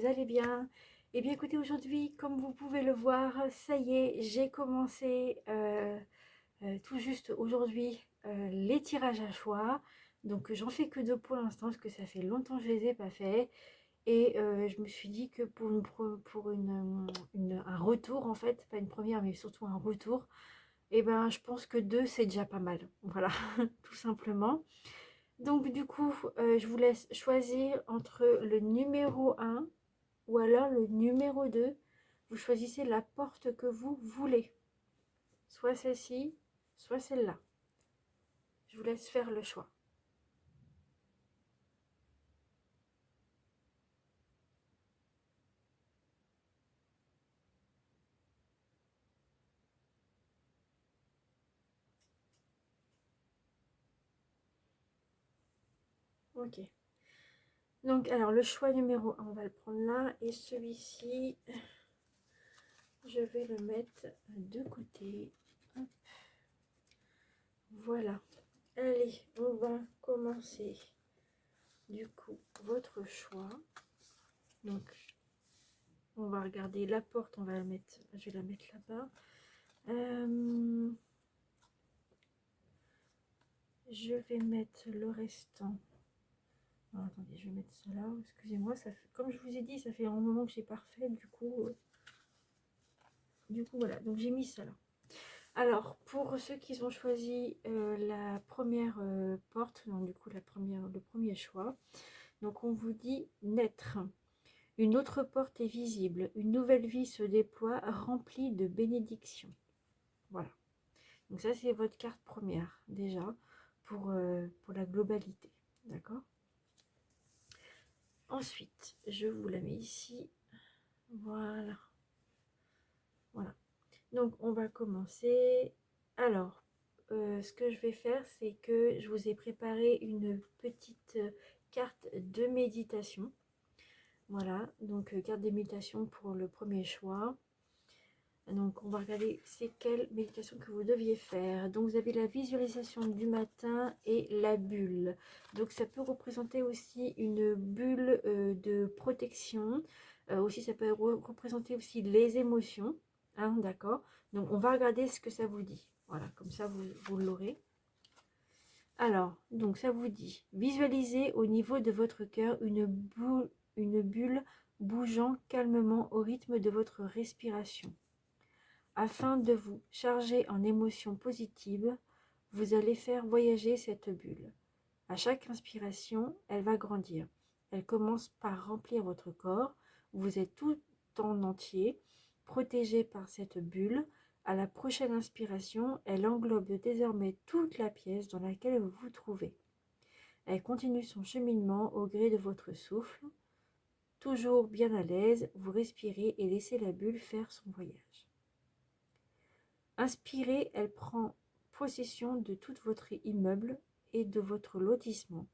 vous allez bien. Eh bien écoutez, aujourd'hui, comme vous pouvez le voir, ça y est, j'ai commencé tout juste aujourd'hui les tirages à choix. Donc j'en fais que deux pour l'instant parce que ça fait longtemps que je les ai pas fait. Et je me suis dit que pour un retour en fait, pas une première mais surtout un retour, et ben je pense que deux c'est déjà pas mal. Voilà, tout simplement. Donc du coup, je vous laisse choisir entre le numéro 1 ou alors le numéro 2. Vous choisissez la porte que vous voulez. Soit celle-ci, soit celle-là. Je vous laisse faire le choix. Ok. Donc, alors, le choix numéro 1, on va le prendre là. Et celui-ci, je vais le mettre de côté. Hop. Voilà. Allez, on va commencer. Du coup, votre choix. Donc, on va regarder la porte. On va la mettre, je vais la mettre là-bas. Je vais mettre le restant. Alors, attendez, je vais mettre ça là. Excusez-moi, ça fait, comme je vous ai dit, ça fait un moment que j'ai pas refait. Du coup, voilà. Donc j'ai mis ça là. Alors, pour ceux qui ont choisi la première porte, donc du coup le premier choix. Donc on vous dit naître. Une autre porte est visible. Une nouvelle vie se déploie, remplie de bénédictions. Voilà. Donc ça c'est votre carte première déjà pour la globalité. D'accord. Ensuite, je vous la mets ici. Voilà. Voilà. Donc, on va commencer. Alors, ce que je vais faire, c'est que je vous ai préparé une petite carte de méditation. Voilà. Donc, carte de méditation pour le premier choix. Donc, on va regarder c'est quelle méditation que vous deviez faire. Donc, vous avez la visualisation du matin et la bulle. Donc, ça peut représenter aussi une bulle de protection. Aussi, ça peut représenter aussi les émotions. Hein, d'accord. Donc, on va regarder ce que ça vous dit. Voilà, comme ça, vous l'aurez. Alors, donc, ça vous dit, visualisez au niveau de votre cœur une bulle bougeant calmement au rythme de votre respiration. Afin de vous charger en émotions positives, vous allez faire voyager cette bulle. À chaque inspiration, elle va grandir. Elle commence par remplir votre corps. Vous êtes tout en entier, protégé par cette bulle. À la prochaine inspiration, elle englobe désormais toute la pièce dans laquelle vous vous trouvez. Elle continue son cheminement au gré de votre souffle. Toujours bien à l'aise, vous respirez et laissez la bulle faire son voyage. Inspirez, elle prend possession de tout votre immeuble et de votre lotissement.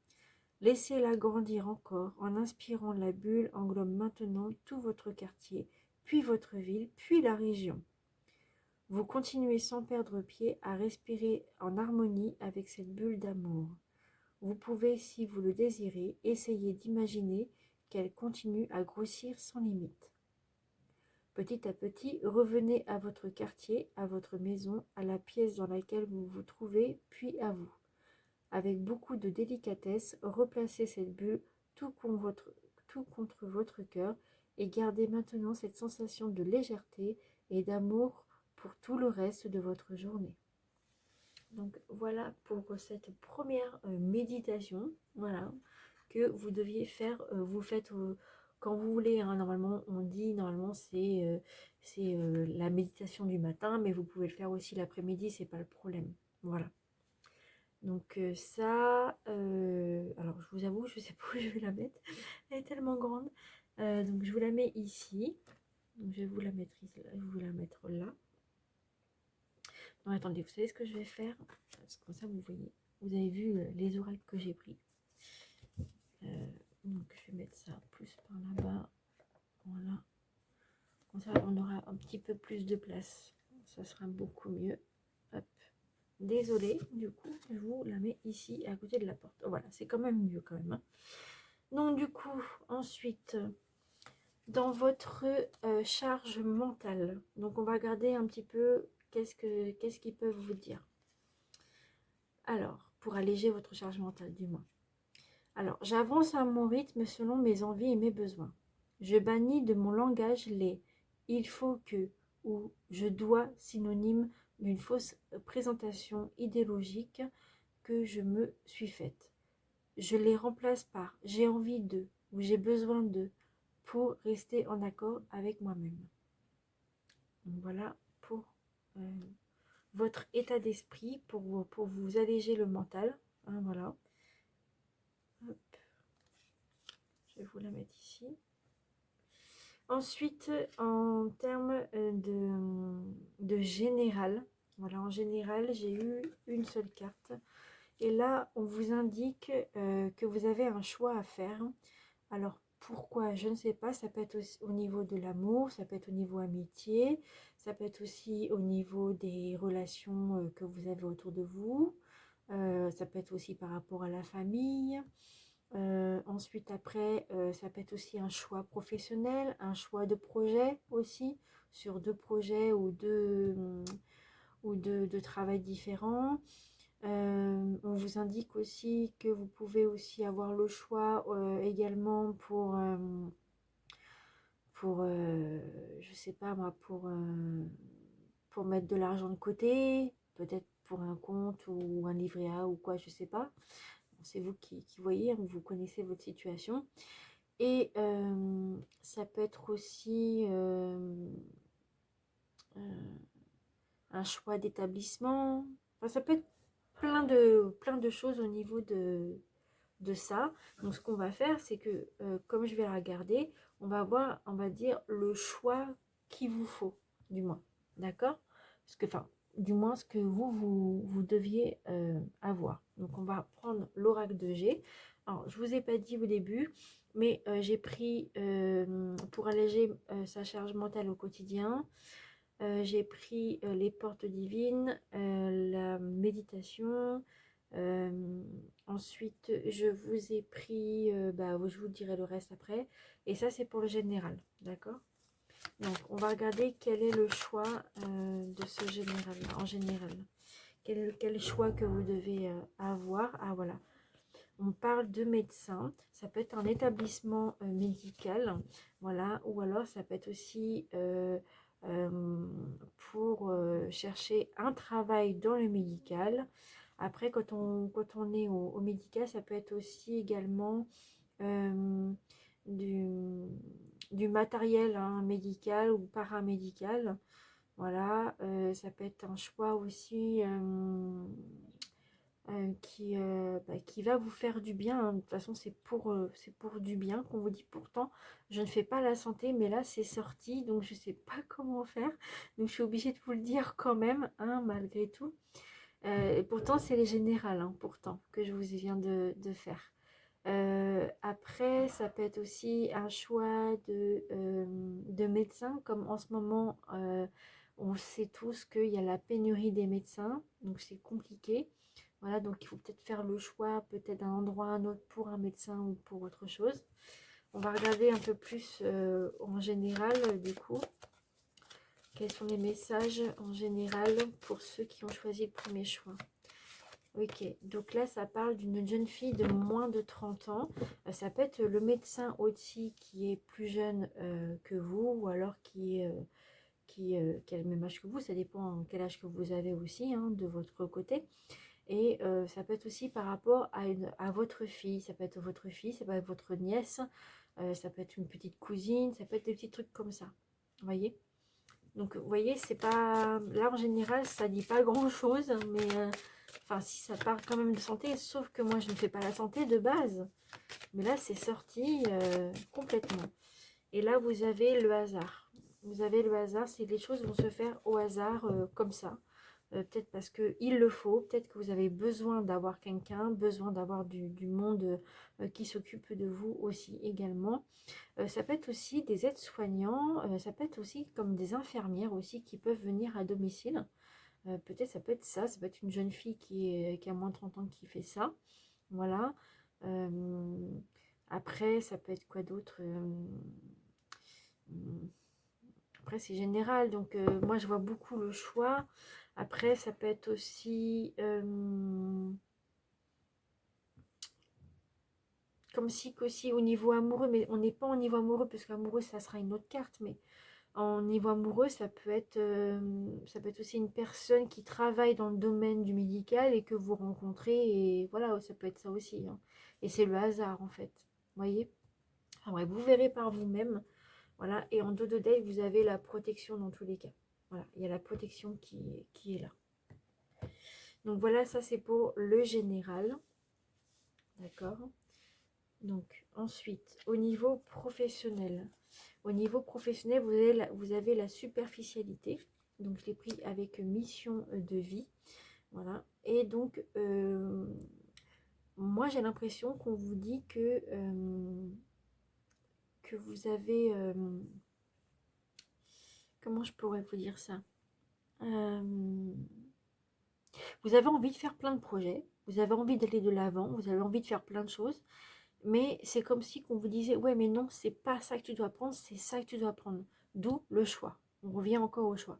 Laissez-la grandir encore. En inspirant, la bulle englobe maintenant tout votre quartier, puis votre ville, puis la région. Vous continuez sans perdre pied à respirer en harmonie avec cette bulle d'amour. Vous pouvez, si vous le désirez, essayer d'imaginer qu'elle continue à grossir sans limite. Petit à petit, revenez à votre quartier, à votre maison, à la pièce dans laquelle vous vous trouvez, puis à vous. Avec beaucoup de délicatesse, replacez cette bulle tout contre votre cœur et gardez maintenant cette sensation de légèreté et d'amour pour tout le reste de votre journée. Donc voilà pour cette première méditation, voilà, que vous deviez faire. Vous faites quand vous voulez, hein. Normalement on dit, normalement c'est la méditation du matin, mais vous pouvez le faire aussi l'après-midi, c'est pas le problème. Voilà. Donc ça, alors je vous avoue, je sais pas où je vais la mettre, elle est tellement grande. Donc je vous la mets ici. Donc je vais vous la mettre ici, je vais vous la mettre là. Non, attendez, vous savez ce que je vais faire? Parce que comme ça, vous voyez, vous avez vu les oracles que j'ai pris. Donc, je vais mettre ça plus par là-bas. Voilà. Comme ça, on aura un petit peu plus de place. Ça sera beaucoup mieux. Hop. Désolée, du coup, je vous la mets ici, à côté de la porte. Voilà, c'est quand même mieux quand même. Hein. Donc, du coup, ensuite, dans votre charge mentale. Donc on va regarder un petit peu qu'est-ce qu'ils peuvent vous dire. Alors, pour alléger votre charge mentale du moins. Alors, j'avance à mon rythme selon mes envies et mes besoins. Je bannis de mon langage les il faut que ou je dois synonyme d'une fausse présentation idéologique que je me suis faite. Je les remplace par j'ai envie de ou j'ai besoin de pour rester en accord avec moi-même. Donc voilà pour votre état d'esprit, pour vous alléger le mental. Hein, voilà. Hop, je vais vous la mettre ici. Ensuite, en termes de général, voilà, en général, j'ai eu une seule carte. Et là, on vous indique que vous avez un choix à faire. Alors, pourquoi? Je ne sais pas. Ça peut être aussi au niveau de l'amour, ça peut être au niveau amitié, ça peut être aussi au niveau des relations que vous avez autour de vous. Ça peut être aussi par rapport à la famille. Ensuite, après, ça peut être aussi un choix professionnel, un choix de projet aussi, sur deux projets ou de travail différents. On vous indique aussi que vous pouvez aussi avoir le choix également je sais pas moi, pour mettre de l'argent de côté, peut-être pour un compte ou un livret A ou quoi, je sais pas. C'est vous qui voyez, vous connaissez votre situation. Et ça peut être aussi euh, un choix d'établissement. Enfin, ça peut être plein de choses au niveau de ça. Donc ce qu'on va faire, c'est que comme je vais la regarder, on va voir, on va dire le choix qu'il vous faut, du moins. D'accord? Parce que, enfin, du moins ce que vous deviez avoir. Donc on va prendre l'oracle de G. Alors, je vous ai pas dit au début, mais j'ai pris pour alléger sa charge mentale au quotidien. J'ai pris les portes divines, la méditation. Ensuite, je vous ai pris, je vous dirai le reste après. Et ça, c'est pour le général, d'accord? Donc, on va regarder quel est le choix de ce général-là, en général. Quel choix que vous devez avoir. Ah, voilà. On parle de médecin. Ça peut être un établissement médical, voilà. Ou alors, ça peut être aussi pour chercher un travail dans le médical. Après, quand on est au médical, ça peut être aussi également euh, du, du matériel hein, médical ou paramédical. Voilà, ça peut être un choix aussi qui va vous faire du bien. Hein. De toute façon, c'est pour du bien qu'on vous dit. Pourtant, je ne fais pas la santé, mais là, c'est sorti, donc je ne sais pas comment faire. Donc, je suis obligée de vous le dire quand même, hein, malgré tout. Et pourtant, c'est les générales, hein, pourtant, que je vous viens de faire. Après, ça peut être aussi un choix de médecin, comme en ce moment, on sait tous qu'il y a la pénurie des médecins, donc c'est compliqué. Voilà, donc il faut peut-être faire le choix, peut-être d'un endroit à un autre pour un médecin ou pour autre chose. On va regarder un peu plus en général, du coup, quels sont les messages en général pour ceux qui ont choisi le premier choix. Ok, donc là, ça parle d'une jeune fille de moins de 30 ans. Ça peut être le médecin aussi qui est plus jeune que vous, ou alors qui a le même âge que vous. Ça dépend quel âge que vous avez aussi, hein, de votre côté. Et ça peut être aussi par rapport à votre fille. Ça peut être votre fille, ça peut être votre nièce, ça peut être une petite cousine, ça peut être des petits trucs comme ça. Vous voyez? Donc, vous voyez, c'est pas... Là, en général, ça dit pas grand-chose, mais... Enfin, si, ça parle quand même de santé, sauf que moi, je ne fais pas la santé de base. Mais là, c'est sorti complètement. Et là, vous avez le hasard. Vous avez le hasard, c'est les choses vont se faire au hasard, comme ça. Peut-être parce qu'il le faut, peut-être que vous avez besoin d'avoir quelqu'un, besoin d'avoir du monde qui s'occupe de vous aussi également. Ça peut être aussi des aides-soignants, ça peut être aussi comme des infirmières aussi qui peuvent venir à domicile. Peut-être ça peut être ça peut être une jeune fille qui a moins de 30 ans qui fait ça. Voilà. Après, ça peut être quoi d'autre Après, c'est général, donc moi, je vois beaucoup le choix. Après, ça peut être aussi comme si qu'aussi au niveau amoureux, mais on n'est pas au niveau amoureux, parce qu'amoureux, ça sera une autre carte, mais en niveau amoureux, ça peut être aussi une personne qui travaille dans le domaine du médical et que vous rencontrez, et voilà, ça peut être ça aussi, hein. Et c'est le hasard, en fait. Vous voyez? Enfin, bref, vous verrez par vous-même. Voilà, et en dos de deck, vous avez la protection dans tous les cas. Voilà, il y a la protection qui est là. Donc voilà, ça c'est pour le général. D'accord. Donc ensuite, au niveau professionnel. Au niveau professionnel, vous avez la superficialité. Donc je l'ai pris avec mission de vie. Voilà. Et donc, moi j'ai l'impression qu'on vous dit que vous avez... comment je pourrais vous dire ça? Vous avez envie de faire plein de projets, vous avez envie d'aller de l'avant, vous avez envie de faire plein de choses, mais c'est comme si qu'on vous disait, ouais, mais non, c'est pas ça que tu dois prendre, c'est ça que tu dois prendre. D'où le choix. On revient encore au choix.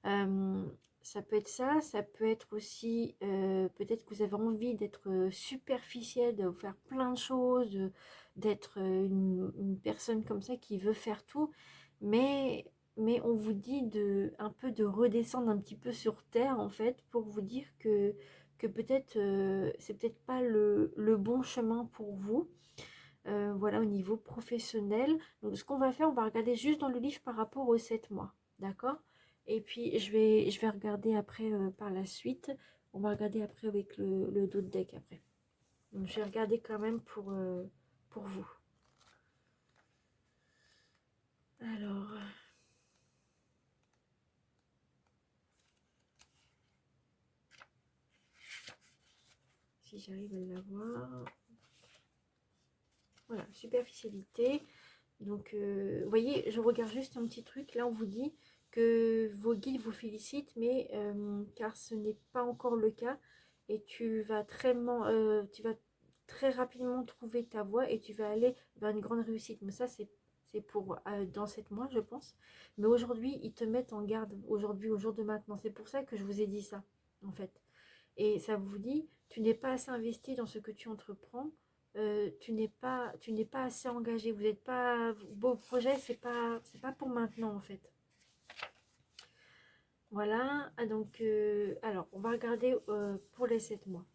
Euh, Ça peut être ça, ça peut être aussi, peut-être que vous avez envie d'être superficiel, de faire plein de choses, d'être une personne comme ça qui veut faire tout, mais, mais on vous dit un peu de redescendre un petit peu sur terre, en fait, pour vous dire que peut-être c'est peut-être pas le bon chemin pour vous. Voilà, au niveau professionnel. Donc, ce qu'on va faire, on va regarder juste dans le livre par rapport aux 7 mois. D'accord? Et puis, je vais regarder après par la suite. On va regarder après avec le dos de deck après. Donc, je vais regarder quand même pour vous. Alors, si j'arrive à l'avoir. Voilà, superficialité. Donc, vous voyez, je regarde juste un petit truc. Là, on vous dit que vos guides vous félicitent, mais car ce n'est pas encore le cas. Et tu vas très rapidement trouver ta voie et tu vas aller vers une grande réussite. Mais ça, c'est pour dans 7 mois, je pense. Mais aujourd'hui, ils te mettent en garde. Aujourd'hui, au jour de maintenant. C'est pour ça que je vous ai dit ça, en fait. Et ça vous dit, tu n'es pas assez investi dans ce que tu entreprends, tu n'es pas assez engagé, vous n'êtes pas, vos projets, c'est pas pour maintenant en fait. Voilà, ah, donc, alors, on va regarder pour les 7 mois.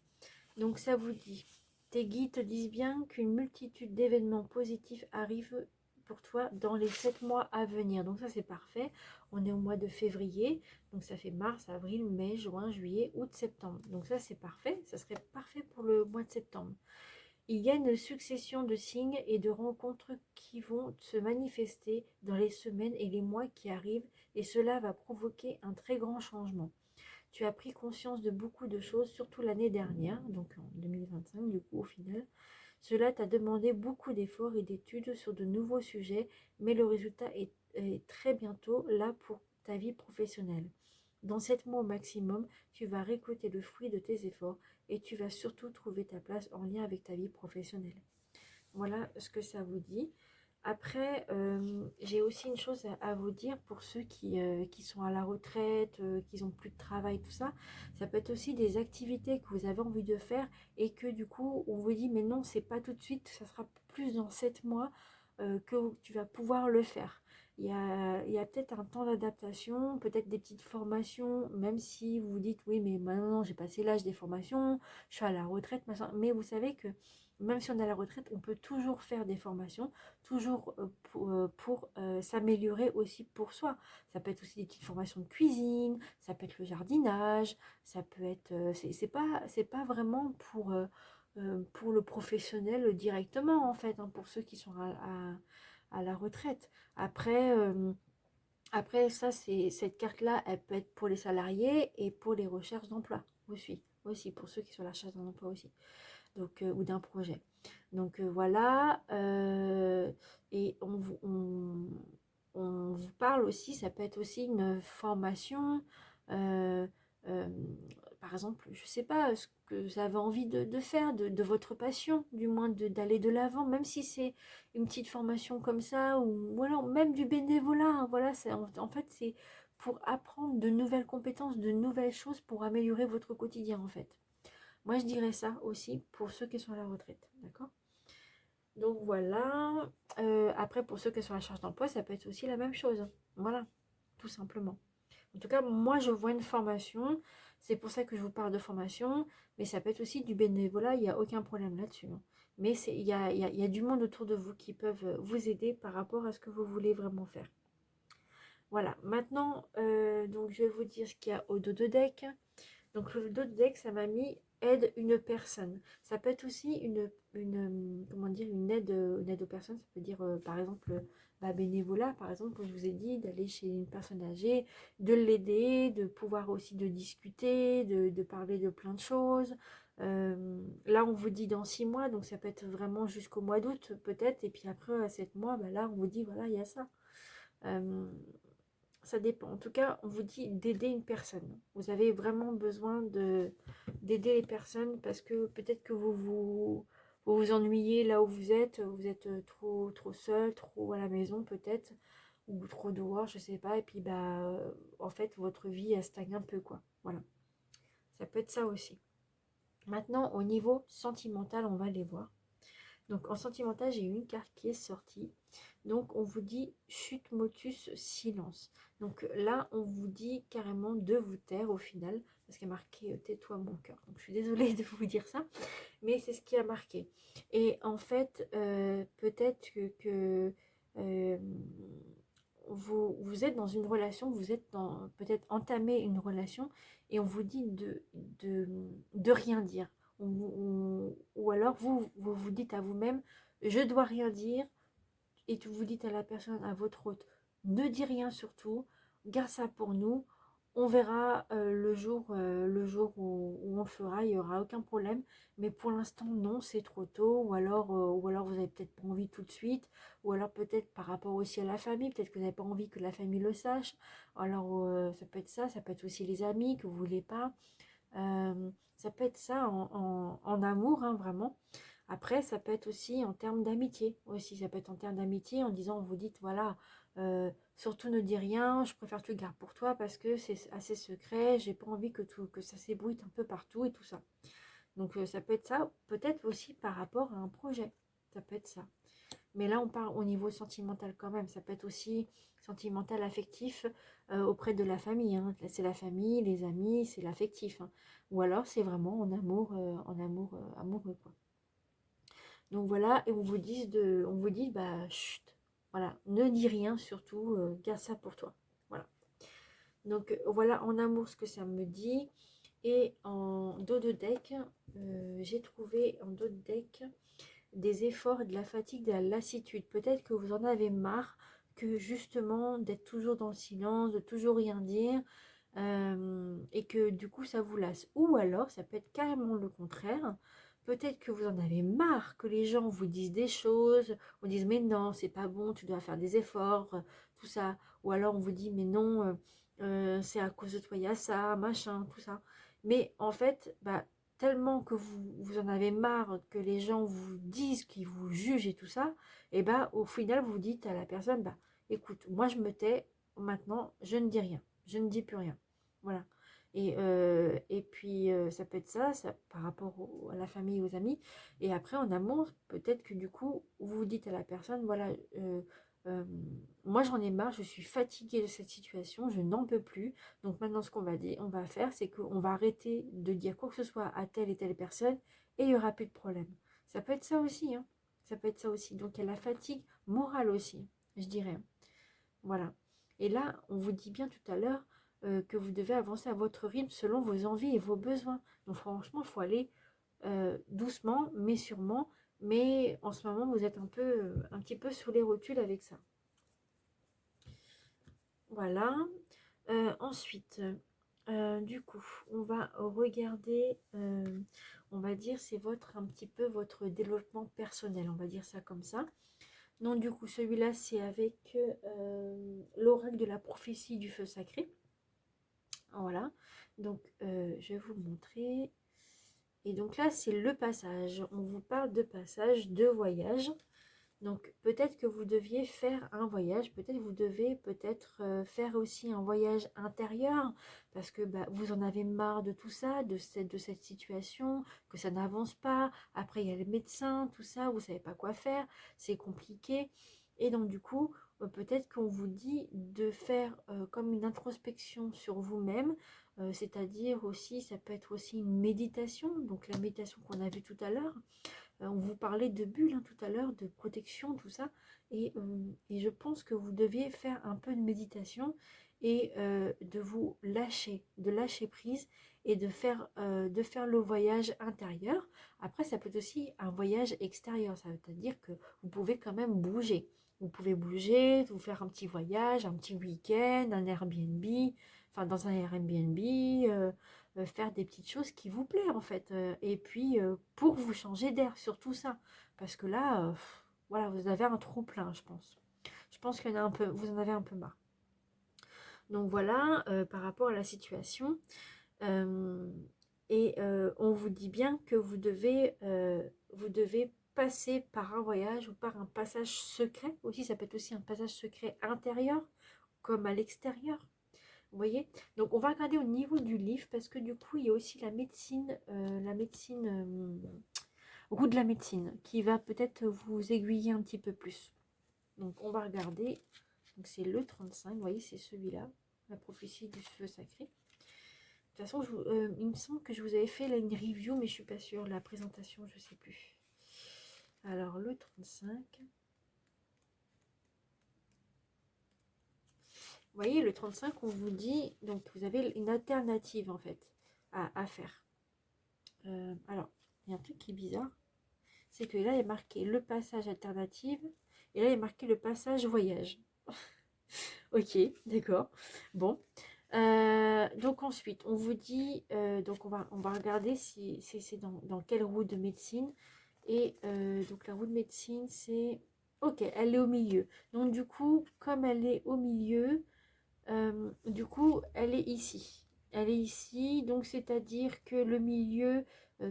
Donc, ça vous dit, tes guides te disent bien qu'une multitude d'événements positifs arrivent pour toi dans les 7 mois à venir. Donc, ça, c'est parfait. On est au mois de février. Donc, ça fait mars, avril, mai, juin, juillet, août, septembre. Donc, ça, c'est parfait. Ça serait parfait pour le mois de septembre. Il y a une succession de signes et de rencontres qui vont se manifester dans les semaines et les mois qui arrivent et cela va provoquer un très grand changement. Tu as pris conscience de beaucoup de choses, surtout l'année dernière, donc en 2025 du coup au final. Cela t'a demandé beaucoup d'efforts et d'études sur de nouveaux sujets, mais le résultat est très bientôt là pour ta vie professionnelle. Dans 7 mois au maximum, tu vas récolter le fruit de tes efforts et tu vas surtout trouver ta place en lien avec ta vie professionnelle. Voilà ce que ça vous dit. Après, j'ai aussi une chose à vous dire pour ceux qui sont à la retraite, qui n'ont plus de travail, tout ça. Ça peut être aussi des activités que vous avez envie de faire et que du coup, on vous dit, mais non, c'est pas tout de suite, ça sera plus dans 7 mois que tu vas pouvoir le faire. Il y a peut-être un temps d'adaptation, peut-être des petites formations, même si vous vous dites, oui, mais maintenant j'ai passé l'âge des formations, je suis à la retraite, machin. Mais vous savez que même si on est à la retraite, on peut toujours faire des formations, toujours pour s'améliorer aussi pour soi. Ça peut être aussi des petites formations de cuisine, ça peut être le jardinage, ça peut être... c'est pas vraiment pour le professionnel directement, en fait, hein, pour ceux qui sont à la retraite. Après, après ça, cette carte-là, elle peut être pour les salariés et pour les recherches d'emploi aussi, pour ceux qui sont à la recherche d'un emploi aussi, donc, ou d'un projet. Donc voilà, et on vous parle aussi, ça peut être aussi une formation, euh, euh, par exemple, je sais pas, ce que vous avez envie de faire, de votre passion, du moins d'aller de l'avant, même si c'est une petite formation comme ça, ou voilà, même du bénévolat, hein, voilà, en fait, c'est pour apprendre de nouvelles compétences, de nouvelles choses pour améliorer votre quotidien, en fait. Moi, je dirais ça aussi pour ceux qui sont à la retraite, d'accord? Donc voilà. Après, pour ceux qui sont à la charge d'emploi, ça peut être aussi la même chose. Voilà, tout simplement. En tout cas, moi, je vois une formation. C'est pour ça que je vous parle de formation. Mais ça peut être aussi du bénévolat. Il n'y a aucun problème là-dessus, hein. Mais il y a du monde autour de vous qui peuvent vous aider par rapport à ce que vous voulez vraiment faire. Voilà. Maintenant, donc, je vais vous dire ce qu'il y a au dos de deck. Donc le dos de deck, ça m'a mis aide une personne. Ça peut être aussi comment dire, une aide aux personnes. Ça peut dire par exemple bénévolat, par exemple, comme je vous ai dit, d'aller chez une personne âgée, de l'aider, de pouvoir aussi de discuter, de parler de plein de choses. Là, on vous dit dans 6 mois, donc ça peut être vraiment jusqu'au mois d'août peut-être. Et puis après, à 7 mois, là, on vous dit, voilà, il y a ça. Euh, Ça dépend. En tout cas, on vous dit d'aider une personne. Vous avez vraiment besoin d'aider les personnes parce que peut-être que vous ennuyez là où vous êtes trop seul, trop à la maison peut-être, ou trop dehors, je sais pas. Et puis en fait, votre vie elle stagne un peu quoi. Voilà. Ça peut être ça aussi. Maintenant, au niveau sentimental, on va les voir. Donc en sentimental, j'ai une carte qui est sortie. Donc on vous dit chute motus silence. Donc là, on vous dit carrément de vous taire au final, parce qu'il y a marqué tais-toi mon cœur. Donc je suis désolée de vous dire ça, mais c'est ce qui a marqué. Et en fait, peut-être que euh, vous êtes dans une relation, vous êtes dans peut-être entamé une relation, et on vous dit de rien dire. Ou alors vous dites à vous-même, je dois rien dire, et vous dites à la personne, à votre hôte, ne dis rien surtout, garde ça pour nous, on verra le jour où on le fera, il n'y aura aucun problème, mais pour l'instant non, c'est trop tôt, ou alors vous n'avez peut-être pas envie tout de suite, ou alors peut-être par rapport aussi à la famille, peut-être que vous n'avez pas envie que la famille le sache, alors ça peut être ça peut être aussi les amis que vous ne voulez pas, ça peut être ça en amour, hein, vraiment. Après, ça peut être aussi en termes d'amitié. Aussi, ça peut être en termes d'amitié en disant, vous dites, voilà, surtout ne dis rien, je préfère que tu le gardes pour toi parce que c'est assez secret, j'ai pas envie que ça s'ébruite un peu partout et tout ça. Donc, ça peut être ça, peut-être aussi par rapport à un projet. Ça peut être ça. Mais là, on parle au niveau sentimental quand même. Ça peut être aussi sentimental, affectif auprès de la famille, hein. C'est la famille, les amis, c'est l'affectif, hein. Ou alors, c'est vraiment en amour amoureux, quoi. Donc voilà, et on vous dit, chut, voilà, ne dis rien surtout, garde ça pour toi. Voilà. Donc voilà en amour ce que ça me dit. Et en dos de deck, j'ai trouvé en dos de deck des efforts, de la fatigue, de la lassitude. Peut-être que vous en avez marre que justement d'être toujours dans le silence, de toujours rien dire, et que du coup ça vous lasse. Ou alors ça peut être carrément le contraire. Peut-être que vous en avez marre que les gens vous disent des choses, on dise mais non, c'est pas bon, tu dois faire des efforts, tout ça. Ou alors on vous dit mais non, c'est à cause de toi, il y a ça, machin, tout ça. Mais en fait, tellement que vous en avez marre que les gens vous disent, qu'ils vous jugent et tout ça, et au final vous dites à la personne, écoute, moi je me tais, maintenant je ne dis rien, je ne dis plus rien. Voilà. Et puis ça peut être ça par rapport à la famille, aux amis. Et après en amour, peut-être que du coup, vous dites à la personne, voilà, euh, moi j'en ai marre, je suis fatiguée de cette situation, je n'en peux plus. Donc maintenant ce on va faire, c'est qu'on va arrêter de dire quoi que ce soit à telle et telle personne et il n'y aura plus de problème. Ça peut être ça aussi, hein. Ça peut être ça aussi. Donc il y a la fatigue morale aussi, je dirais. Voilà. Et là, on vous dit bien tout à l'heure que vous devez avancer à votre rythme selon vos envies et vos besoins. Donc franchement, il faut aller doucement, mais sûrement. Mais en ce moment, vous êtes un petit peu sous les rotules avec ça. Voilà. Ensuite, du coup, on va regarder, on va dire, c'est un petit peu votre développement personnel, on va dire ça comme ça. Donc du coup, celui-là, c'est avec l'oracle de la prophétie du feu sacré. Voilà, donc je vais vous montrer. Et donc là, c'est le passage. On vous parle de passage, de voyage. Donc peut-être que vous deviez faire un voyage, peut-être vous devez faire aussi un voyage intérieur parce que bah, vous en avez marre de tout ça, de cette situation, que ça n'avance pas. Après il y a les médecins, tout ça, vous savez pas quoi faire, c'est compliqué. Et donc du coup, peut-être qu'on vous dit de faire comme une introspection sur vous-même, c'est-à-dire aussi, ça peut être aussi une méditation, donc la méditation qu'on a vue tout à l'heure. On vous parlait de bulles hein, tout à l'heure, de protection, tout ça. Et je pense que vous deviez faire un peu de méditation et de vous lâcher, de lâcher prise et de faire le voyage intérieur. Après, ça peut être aussi un voyage extérieur. Ça veut dire que vous pouvez quand même bouger. Vous pouvez bouger, vous faire un petit voyage, un petit week-end, un Airbnb, enfin dans un Airbnb, faire des petites choses qui vous plaisent en fait. Et puis pour vous changer d'air, surtout ça. Parce que là, voilà, vous avez un trop plein, je pense. Je pense qu'il y en a un peu, vous en avez un peu marre. Donc voilà, par rapport à la situation. Euh, on vous dit bien que vous devez passer par un voyage ou par un passage secret. Aussi, ça peut être aussi un passage secret intérieur comme à l'extérieur. Vous voyez? Donc on va regarder au niveau du livre parce que du coup il y a aussi la médecine roue de la médecine qui va peut-être vous aiguiller un petit peu plus. Donc on va regarder. Donc c'est le 35, vous voyez, c'est celui-là, la prophétie du feu sacré. De toute façon, il me semble que je vous avais fait là une review, mais je suis pas sûre. La présentation, je sais plus. Alors le 35. Vous voyez, le 35, on vous dit, donc vous avez une alternative en fait à faire. Alors, il y a un truc qui est bizarre, c'est que là, il est marqué le passage alternative, et là, il est marqué le passage voyage. Ok, d'accord. Bon. Donc ensuite, on vous dit, donc on va regarder si c'est dans quelle roue de médecine. Et donc la roue de médecine, c'est... Ok, elle est au milieu. Donc du coup, comme elle est au milieu, du coup, elle est ici. Elle est ici, donc c'est-à-dire que le milieu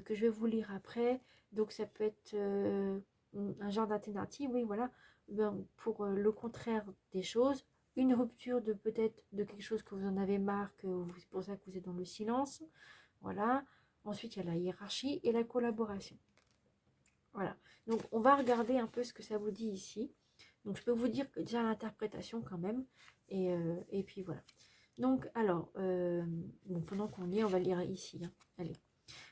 que je vais vous lire après, donc ça peut être un genre d'alternative, oui, voilà, ben, pour le contraire des choses, une rupture de peut-être de quelque chose que vous en avez marre, c'est pour ça que vous êtes dans le silence, voilà. Ensuite, il y a la hiérarchie et la collaboration. Voilà, donc on va regarder un peu ce que ça vous dit ici. Donc je peux vous dire que déjà l'interprétation quand même, et puis voilà. Donc, alors, bon, pendant qu'on y est, on va lire ici. Hein. Allez.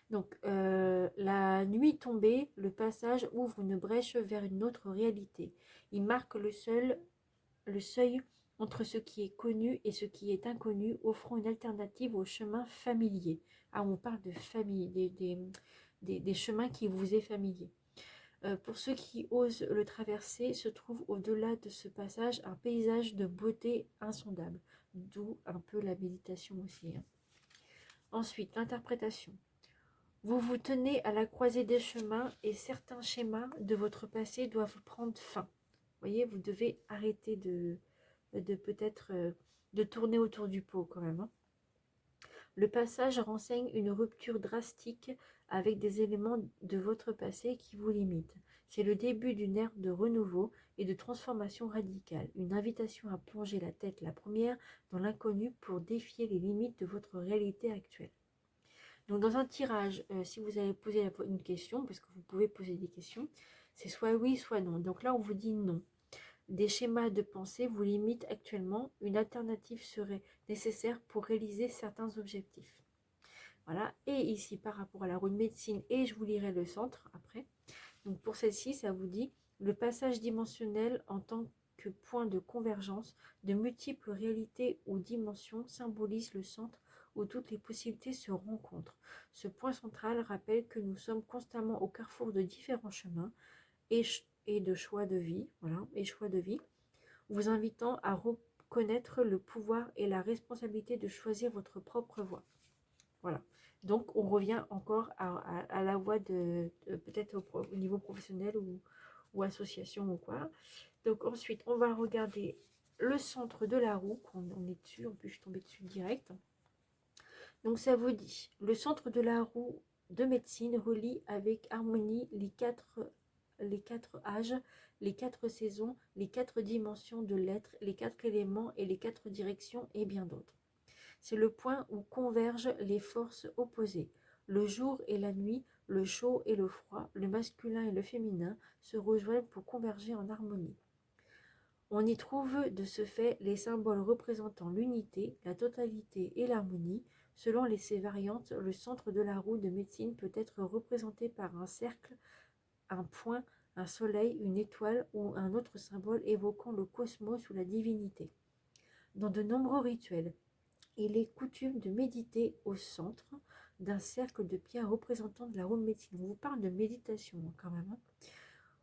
Donc, la nuit tombée, le passage ouvre une brèche vers une autre réalité. Il marque le seuil entre ce qui est connu et ce qui est inconnu, offrant une alternative au chemin familier. Ah, on parle de famille, des chemins qui vous est familier. Pour ceux qui osent le traverser, se trouve au-delà de ce passage un paysage de beauté insondable, d'où un peu la méditation aussi. Hein. Ensuite, l'interprétation. Vous vous tenez à la croisée des chemins et certains schémas de votre passé doivent prendre fin. Vous voyez, vous devez arrêter de peut-être de tourner autour du pot quand même. Hein. Le passage renseigne une rupture drastique avec des éléments de votre passé qui vous limitent. C'est le début d'une ère de renouveau et de transformation radicale, une invitation à plonger la tête la première dans l'inconnu pour défier les limites de votre réalité actuelle. Donc dans un tirage, si vous avez posé une question, parce que vous pouvez poser des questions, c'est soit oui, soit non. Donc là, on vous dit non. Des schémas de pensée vous limitent actuellement. Une alternative serait nécessaire pour réaliser certains objectifs. Voilà. Et ici, par rapport à la roue de médecine, et je vous lirai le centre après. Donc pour celle-ci, ça vous dit le passage dimensionnel en tant que point de convergence de multiples réalités ou dimensions symbolise le centre où toutes les possibilités se rencontrent. Ce point central rappelle que nous sommes constamment au carrefour de différents chemins et de choix de vie, voilà, et choix de vie, vous invitant à reconnaître le pouvoir et la responsabilité de choisir votre propre voie. Voilà. Donc, on revient encore à la voie de peut-être au niveau professionnel ou association ou quoi. Donc, ensuite, on va regarder le centre de la roue. On est dessus. En plus, je suis tombée dessus direct. Donc ça vous dit, le centre de la roue de médecine relie avec harmonie les quatre âges, les quatre saisons, les quatre dimensions de l'être, les quatre éléments et les quatre directions et bien d'autres. C'est le point où convergent les forces opposées. Le jour et la nuit, le chaud et le froid, le masculin et le féminin se rejoignent pour converger en harmonie. On y trouve de ce fait les symboles représentant l'unité, la totalité et l'harmonie. Selon ces variantes, le centre de la roue de médecine peut être représenté par un cercle, un point, un soleil, une étoile ou un autre symbole évoquant le cosmos ou la divinité. Dans de nombreux rituels, il est coutume de méditer au centre d'un cercle de pierre représentant de la roue de médecine. On vous parle de méditation quand même.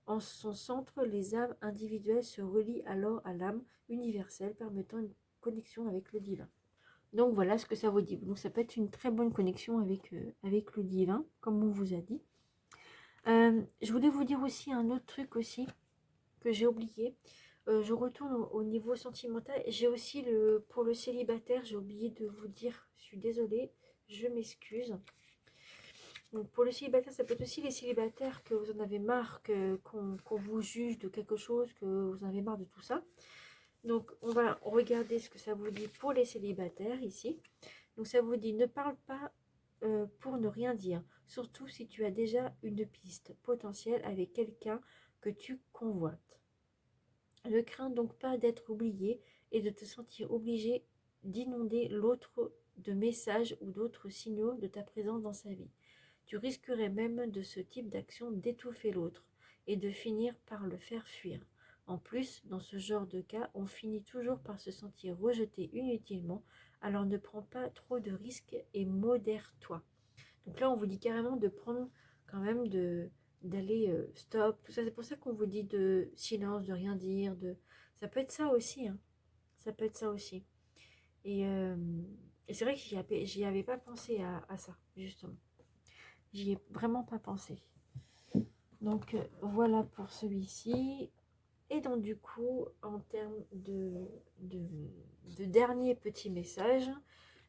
En son centre, les âmes individuelles se relient alors à l'âme universelle, permettant une connexion avec le divin. Donc voilà ce que ça vous dit. Donc ça peut être une très bonne connexion avec le divin, comme on vous a dit. Je voulais vous dire aussi un autre truc aussi que j'ai oublié. Je retourne au niveau sentimental. J'ai aussi pour le célibataire, j'ai oublié de vous dire, je suis désolée, je m'excuse. Donc pour le célibataire, ça peut être aussi les célibataires que vous en avez marre, qu'on vous juge de quelque chose, que vous en avez marre de tout ça. Donc on va regarder ce que ça vous dit pour les célibataires ici. Donc ça vous dit ne parle pas pour ne rien dire, surtout si tu as déjà une piste potentielle avec quelqu'un que tu convoites. Ne crains donc pas d'être oublié et de te sentir obligé d'inonder l'autre de messages ou d'autres signaux de ta présence dans sa vie. Tu risquerais même de ce type d'action d'étouffer l'autre et de finir par le faire fuir. En plus, dans ce genre de cas, on finit toujours par se sentir rejeté inutilement, alors ne prends pas trop de risques et modère-toi. Donc là, on vous dit carrément de prendre quand même d'aller stop, tout ça. C'est pour ça qu'on vous dit de silence, de rien dire. Ça peut être ça aussi. Hein. Ça peut être ça aussi. Et c'est vrai que j'y avais pas pensé à ça, justement. J'y ai vraiment pas pensé. Donc voilà pour celui-ci. Et donc du coup, en termes de dernier petit message,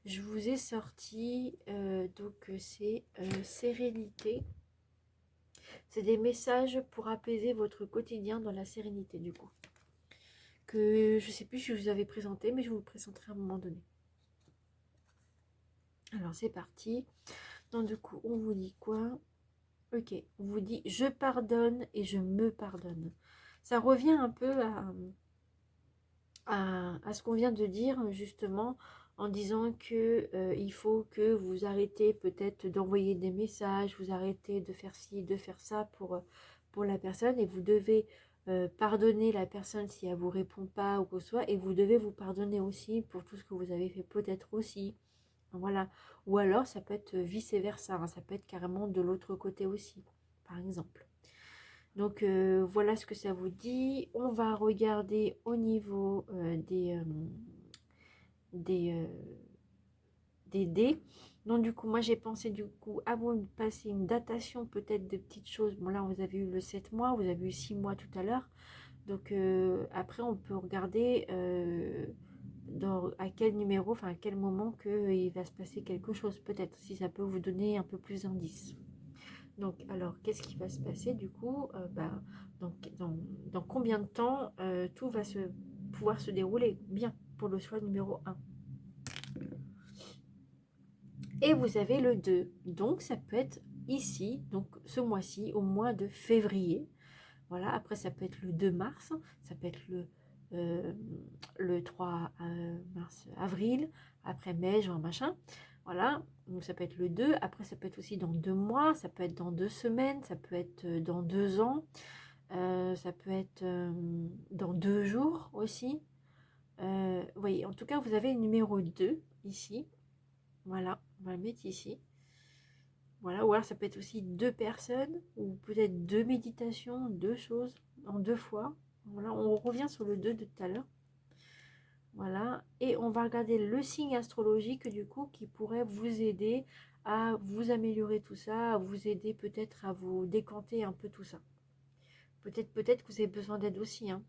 je vous ai sorti, donc c'est sérénité. C'est des messages pour apaiser votre quotidien dans la sérénité du coup. Que je sais plus si je vous avais présenté, mais je vous le présenterai à un moment donné. Alors c'est parti. Donc du coup, on vous dit quoi? Ok, on vous dit je pardonne et je me pardonne. Ça revient un peu à ce qu'on vient de dire justement en disant que il faut que vous arrêtez peut-être d'envoyer des messages, vous arrêtez de faire ci, de faire ça pour la personne et vous devez pardonner la personne si elle vous répond pas ou quoi que ce soit et vous devez vous pardonner aussi pour tout ce que vous avez fait peut-être aussi. Voilà. Ou alors ça peut être vice versa, hein, ça peut être carrément de l'autre côté aussi, par exemple. Donc voilà ce que ça vous dit. On va regarder au niveau des dés. Donc du coup, moi j'ai pensé du coup à vous passer une datation peut-être de petites choses. Bon là, vous avez eu le 7 mois, vous avez eu 6 mois tout à l'heure. Donc après, on peut regarder à quel numéro, enfin à quel moment il va se passer quelque chose peut-être, si ça peut vous donner un peu plus d'indices. Donc, alors, qu'est-ce qui va se passer du coup dans combien de temps tout va pouvoir se dérouler bien pour le choix numéro 1. Et vous avez le 2. Donc, ça peut être ici, donc ce mois-ci, au mois de février. Voilà, après, ça peut être le 2 mars, ça peut être le 3 mars, avril, après mai, juin, machin. Voilà, donc ça peut être le 2. Après, ça peut être aussi dans 2 mois, ça peut être dans 2 semaines, ça peut être dans 2 ans, ça peut être dans 2 jours aussi. Vous voyez, en tout cas, vous avez le numéro 2 ici. Voilà, on va le mettre ici. Voilà, ou alors ça peut être aussi 2 personnes, ou peut-être 2 méditations, 2 choses en 2 fois. Voilà, on revient sur le 2 de tout à l'heure. Voilà, et on va regarder le signe astrologique du coup qui pourrait vous aider à vous améliorer tout ça, à vous aider peut-être à vous décanter un peu tout ça. Peut-être que vous avez besoin d'aide aussi. Hein.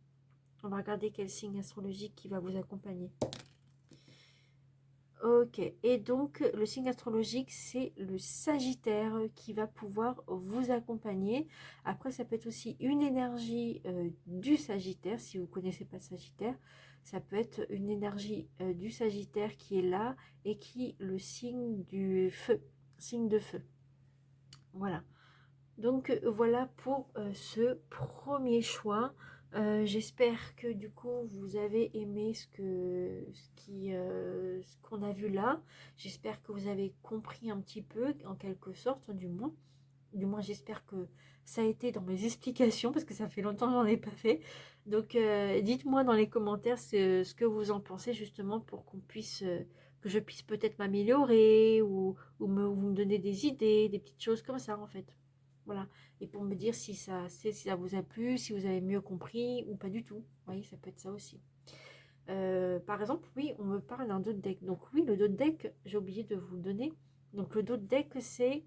On va regarder quel signe astrologique qui va vous accompagner. Ok, et donc le signe astrologique, c'est le Sagittaire qui va pouvoir vous accompagner. Après, ça peut être aussi une énergie du Sagittaire, si vous ne connaissez pas Sagittaire. Ça peut être une énergie du Sagittaire qui est là et qui le signe du feu, signe de feu. Voilà. Donc voilà pour ce premier choix. J'espère que du coup vous avez aimé ce qu'on a vu là. J'espère que vous avez compris un petit peu, en quelque sorte, du moins. Du moins j'espère que ça a été dans mes explications parce que ça fait longtemps que j'en ai pas fait. Donc dites-moi dans les commentaires ce que vous en pensez justement pour qu'on puisse que je puisse peut-être m'améliorer ou me donner des idées, des petites choses comme ça en fait. Voilà. Et pour me dire si ça vous a plu, si vous avez mieux compris ou pas du tout. Vous voyez, ça peut être ça aussi. Par exemple, oui, on me parle d'un dos de deck. Donc oui, le dos de deck, j'ai oublié de vous le donner. Donc le dos de deck, c'est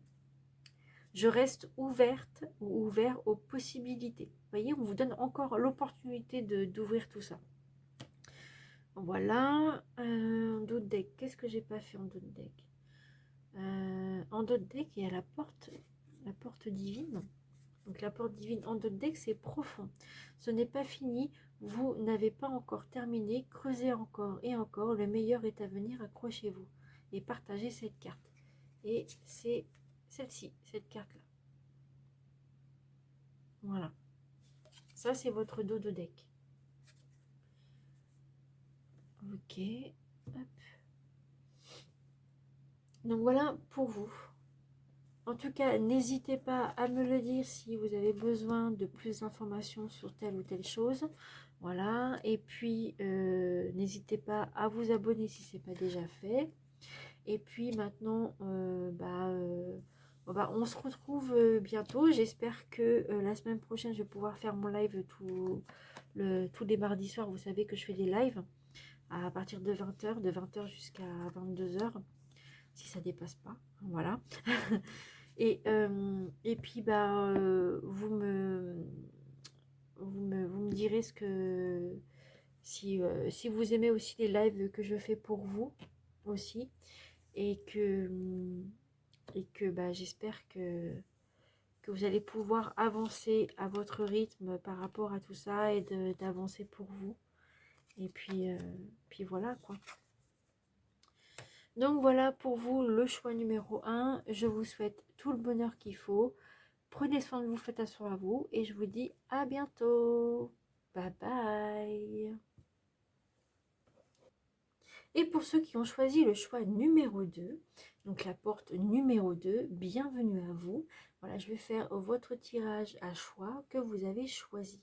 je reste ouverte ou ouvert aux possibilités. Vous voyez, on vous donne encore l'opportunité d'ouvrir tout ça. Voilà. Dos de deck, qu'est-ce que j'ai pas fait en dos de deck? En dos de deck, il y a la porte divine. Donc la porte divine en dos de deck, c'est profond. Ce n'est pas fini. Vous n'avez pas encore terminé. Creusez encore et encore. Le meilleur est à venir. Accrochez-vous et partagez cette carte. Et c'est celle-ci, cette carte-là. Voilà. Ça, c'est votre dos de deck. Ok. Hop. Donc voilà pour vous. En tout cas, n'hésitez pas à me le dire si vous avez besoin de plus d'informations sur telle ou telle chose. Voilà. Et puis, n'hésitez pas à vous abonner si ce n'est pas déjà fait. Et puis maintenant, on se retrouve bientôt. J'espère que la semaine prochaine, je vais pouvoir faire mon live tous les mardis soirs. Vous savez que je fais des lives à partir de 20h, de 20h jusqu'à 22h, si ça dépasse pas. Voilà. Et puis, vous me direz si vous aimez aussi les lives que je fais pour vous aussi. Et que j'espère que vous allez pouvoir avancer à votre rythme par rapport à tout ça et d'avancer pour vous. Et puis voilà quoi. Donc voilà pour vous le choix numéro 1. Je vous souhaite tout le bonheur qu'il faut. Prenez soin de vous, faites attention à vous. Et je vous dis à bientôt. Bye bye. Et pour ceux qui ont choisi le choix numéro 2, donc la porte numéro 2, bienvenue à vous. Voilà, je vais faire votre tirage à choix que vous avez choisi.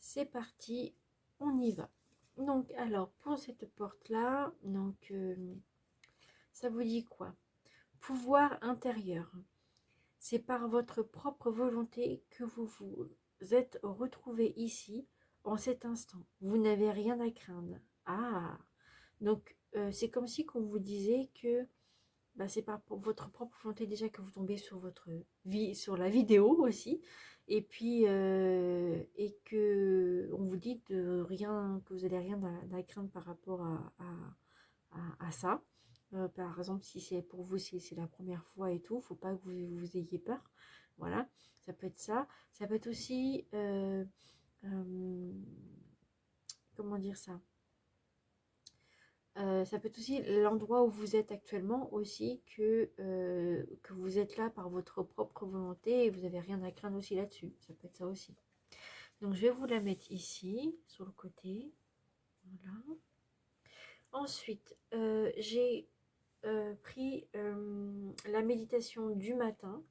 C'est parti, on y va. Donc alors, pour cette porte-là, ça vous dit quoi? Pouvoir intérieur. C'est par votre propre volonté que vous vous êtes retrouvé ici, en cet instant. Vous n'avez rien à craindre. Ah, donc c'est comme si qu'on vous disait que c'est par votre propre volonté déjà que vous tombez sur votre vie, sur la vidéo aussi, et puis et que on vous dit de rien, que vous n'avez rien à craindre par rapport à ça. Par exemple, si c'est pour vous, si c'est la première fois et tout, faut pas que vous ayez peur. Voilà, ça peut être ça. Ça peut être aussi, comment dire ça? Ça peut être aussi l'endroit où vous êtes actuellement aussi, que vous êtes là par votre propre volonté et vous n'avez rien à craindre aussi là-dessus. Ça peut être ça aussi. Donc je vais vous la mettre ici, sur le côté. Voilà. Ensuite, j'ai pris la méditation du matin.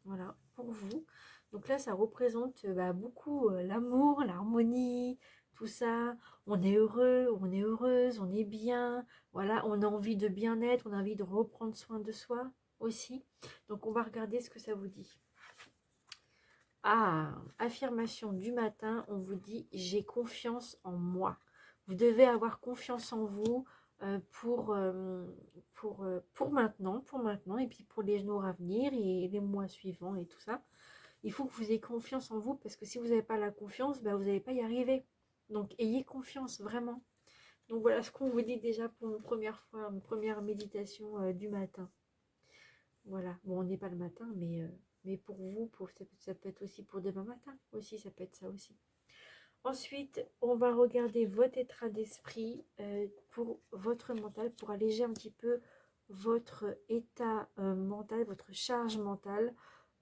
Voilà, pour vous. Donc là, ça représente beaucoup l'amour, l'harmonie, tout ça. On est heureux, on est heureuse, on est bien. Voilà, on a envie de bien-être, on a envie de reprendre soin de soi aussi. Donc on va regarder ce que ça vous dit. Ah, affirmation du matin, on vous dit « J'ai confiance en moi ». Vous devez avoir confiance en vous pour maintenant, et puis pour les jours à venir et les mois suivants et tout ça. Il faut que vous ayez confiance en vous, parce que si vous n'avez pas la confiance, vous n'allez pas y arriver. Donc ayez confiance vraiment. Donc voilà ce qu'on vous dit déjà pour une première fois, une première méditation du matin. Voilà, bon on n'est pas le matin, mais pour vous, ça peut être aussi pour demain matin, aussi ça peut être ça aussi. Ensuite, on va regarder votre état d'esprit pour votre mental, pour alléger un petit peu votre état mental, votre charge mentale,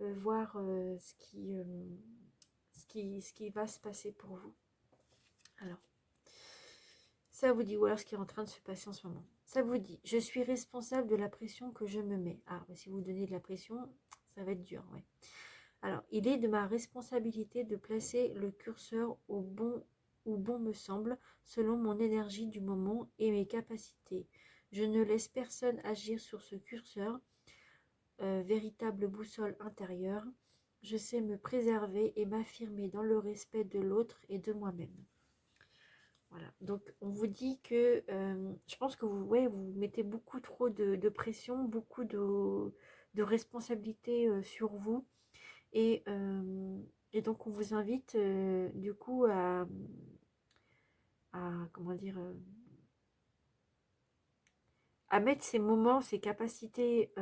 voir ce qui va se passer pour vous. Alors, ça vous dit, ou alors ce qui est en train de se passer en ce moment. Ça vous dit, je suis responsable de la pression que je me mets. Ah, bah si vous donnez de la pression, ça va être dur, ouais. Alors, il est de ma responsabilité de placer le curseur au bon où bon me semble, selon mon énergie du moment et mes capacités. Je ne laisse personne agir sur ce curseur, véritable boussole intérieure. Je sais me préserver et m'affirmer dans le respect de l'autre et de moi-même. Voilà, donc on vous dit que je pense que vous mettez beaucoup trop de pression, beaucoup de responsabilités sur vous. Et donc, on vous invite du coup comment dire, à mettre ces moments, ces capacités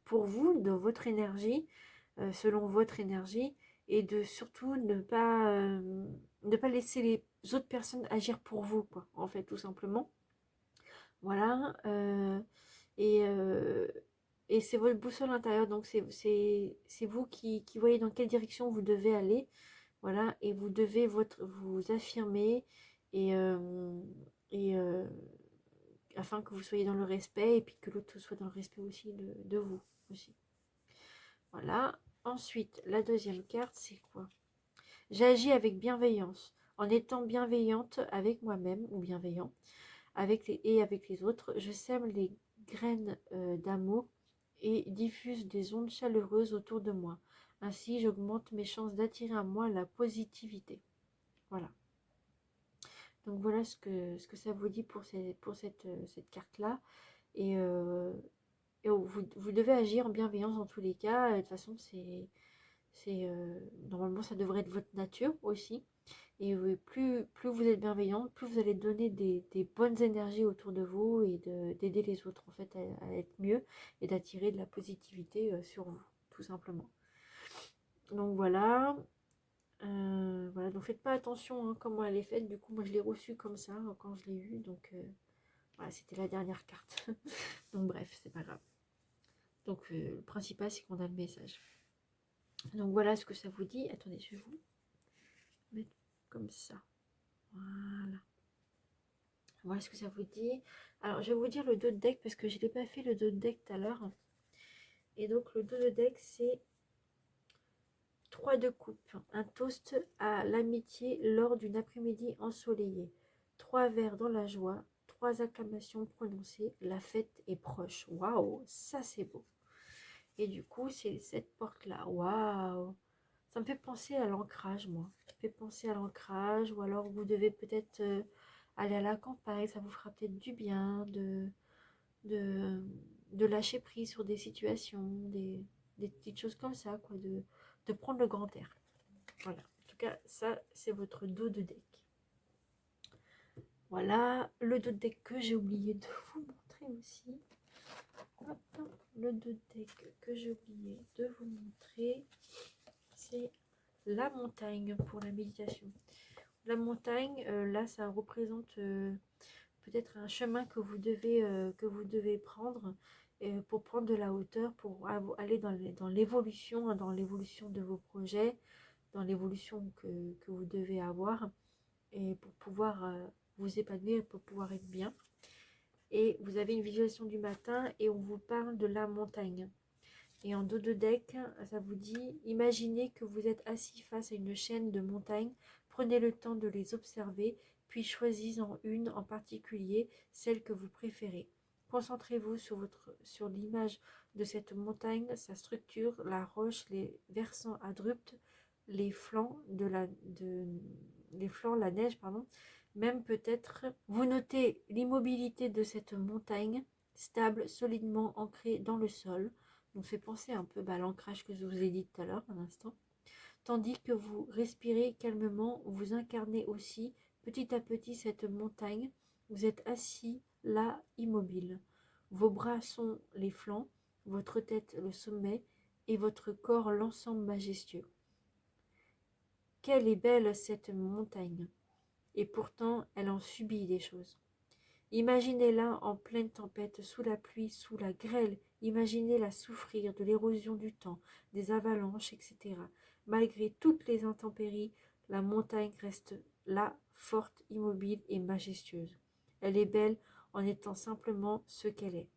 pour vous, dans votre énergie, selon votre énergie, et de surtout ne pas laisser les autres personnes agir pour vous, quoi, en fait, tout simplement. Voilà. Et, euh, et c'est votre boussole intérieure, donc c'est vous qui voyez dans quelle direction vous devez aller. Voilà, et vous devez vous affirmer et, euh, et afin que vous soyez dans le respect et puis que l'autre soit dans le respect aussi de vous aussi. Voilà. Ensuite, la deuxième carte, c'est quoi? J'agis avec bienveillance, en étant bienveillante avec moi-même ou bienveillant et avec les autres. Je sème les graines d'amour et diffuse des ondes chaleureuses autour de moi. Ainsi, j'augmente mes chances d'attirer à moi la positivité. Voilà. Donc voilà ce que ça vous dit pour cette carte-là. Et, vous devez agir en bienveillance dans tous les cas. De toute façon, normalement, ça devrait être votre nature aussi. Et plus vous êtes bienveillant, plus vous allez donner des bonnes énergies autour de vous et d'aider les autres en fait à être mieux et d'attirer de la positivité sur vous, tout simplement. Donc voilà. Voilà, donc faites pas attention hein, comment elle est faite. Du coup, moi je l'ai reçue comme ça quand je l'ai eu. Donc voilà, c'était la dernière carte. Donc bref, c'est pas grave. Donc le principal, c'est qu'on a le message. Donc voilà ce que ça vous dit. Attendez, je vais vous mettre comme ça. Voilà. Voilà ce que ça vous dit. Alors, je vais vous dire le dos de deck parce que je n'ai pas fait le dos de deck tout à l'heure. Et donc, le dos de deck, c'est 3 de coupe. Un toast à l'amitié lors d'une après-midi ensoleillée. 3 verres dans la joie. 3 acclamations prononcées. La fête est proche. Waouh, ça c'est beau. Et du coup, c'est cette porte-là. Waouh. Ça me fait penser à l'ancrage, moi. Ça me fait penser à l'ancrage. Ou alors, vous devez peut-être aller à la campagne. Ça vous fera peut-être du bien de, de lâcher prise sur des situations, des petites choses comme ça, quoi. De prendre le grand air. Voilà. En tout cas, ça, c'est votre dos de deck. Voilà. Le dos de deck que j'ai oublié de vous montrer aussi. Hop, le dos de deck que j'ai oublié de vous montrer, c'est la montagne pour la méditation. La montagne, là, ça représente peut-être un chemin que vous devez prendre pour prendre de la hauteur, pour aller dans l'évolution, dans l'évolution de vos projets, dans l'évolution que vous devez avoir, et pour pouvoir vous épanouir, pour pouvoir être bien. Et vous avez une visualisation du matin et on vous parle de la montagne. Et en dos de deck, ça vous dit, imaginez que vous êtes assis face à une chaîne de montagnes, prenez le temps de les observer, puis choisissez-en une en particulier, celle que vous préférez. Concentrez-vous sur l'image de cette montagne, sa structure, la roche, les versants abrupts, les flancs, les flancs, la neige, pardon. Même peut-être, vous notez l'immobilité de cette montagne, stable, solidement ancrée dans le sol. On fait penser un peu à l'ancrage que je vous ai dit tout à l'heure, un instant. Tandis que vous respirez calmement, vous incarnez aussi petit à petit cette montagne Vous êtes assis là, immobile. Vos bras sont les flancs, votre tête le sommet, et votre corps l'ensemble majestueux. Quelle est belle cette montagne, et pourtant elle en subit des choses. Imaginez-la en pleine tempête, sous la pluie, sous la grêle. Imaginez-la souffrir de l'érosion du temps, des avalanches, etc. Malgré toutes les intempéries, la montagne reste là, forte, immobile et majestueuse. Elle est belle en étant simplement ce qu'elle est.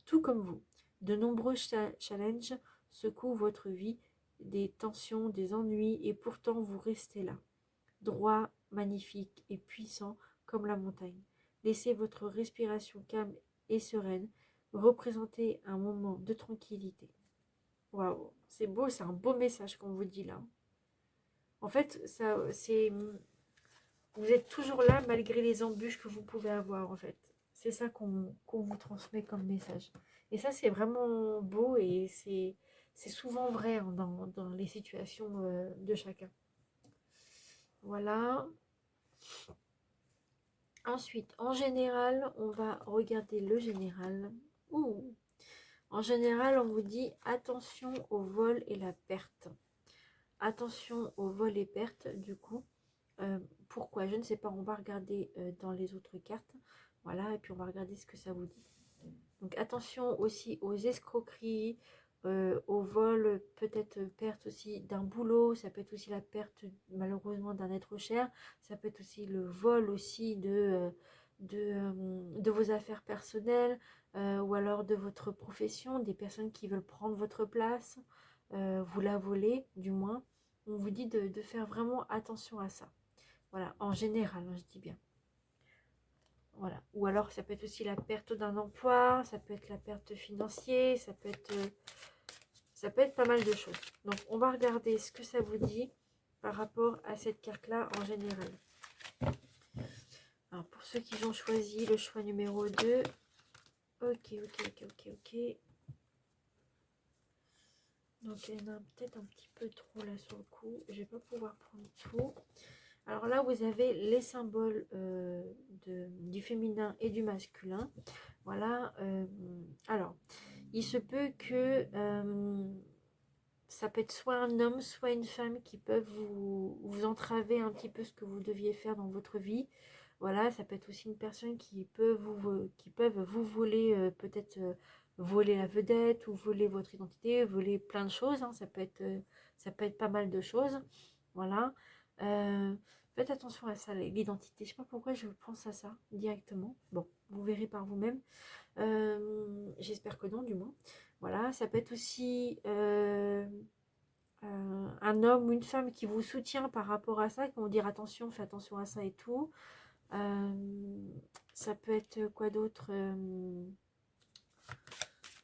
Tout comme vous, de nombreux challenges secouent votre vie, des tensions, des ennuis, et pourtant vous restez là, droit, magnifique et puissant comme la montagne. Laissez votre respiration calme et sereine représenter un moment de tranquillité. Waouh, c'est beau, c'est un beau message qu'on vous dit là. En fait, ça, c'est, vous êtes toujours là malgré les embûches que vous pouvez avoir en fait. C'est ça qu'on vous transmet comme message. Et ça, c'est vraiment beau et c'est souvent vrai hein, dans les situations de chacun. Voilà. Ensuite, en général, on va regarder le général. Ouh. En général, on vous dit attention au vol et la perte. Attention au vol et perte, du coup. Pourquoi? Je ne sais pas. On va regarder dans les autres cartes. Voilà, et puis on va regarder ce que ça vous dit. Donc attention aussi aux escroqueries, au vol, peut-être perte aussi d'un boulot, ça peut être aussi la perte malheureusement d'un être cher, ça peut être aussi le vol aussi de vos affaires personnelles, ou alors de votre profession, des personnes qui veulent prendre votre place, vous la voler du moins. On vous dit de faire vraiment attention à ça. Voilà, en général, hein, je dis bien. Voilà. Ou alors ça peut être aussi la perte d'un emploi, ça peut être la perte financière, ça peut être pas mal de choses. Donc on va regarder ce que ça vous dit par rapport à cette carte-là en général. Alors pour ceux qui ont choisi le choix numéro 2, ok. Donc il y en a peut-être un petit peu trop là sur le coup, je vais pas pouvoir prendre tout. Alors là, vous avez les symboles du féminin et du masculin. Voilà. Alors, il se peut que ça peut être soit un homme, soit une femme qui peuvent vous entraver un petit peu ce que vous deviez faire dans votre vie. Voilà, ça peut être aussi une personne qui peuvent vous voler, peut-être voler la vedette ou voler votre identité, voler plein de choses. Hein. Ça peut être pas mal de choses. Voilà. Faites attention à ça, l'identité. Je sais pas pourquoi je pense à ça directement. Bon, vous verrez par vous-même. J'espère que non, du moins. Voilà, ça peut être aussi un homme ou une femme qui vous soutient par rapport à ça, qui vont dire attention, fais attention à ça et tout. Ça peut être quoi d'autre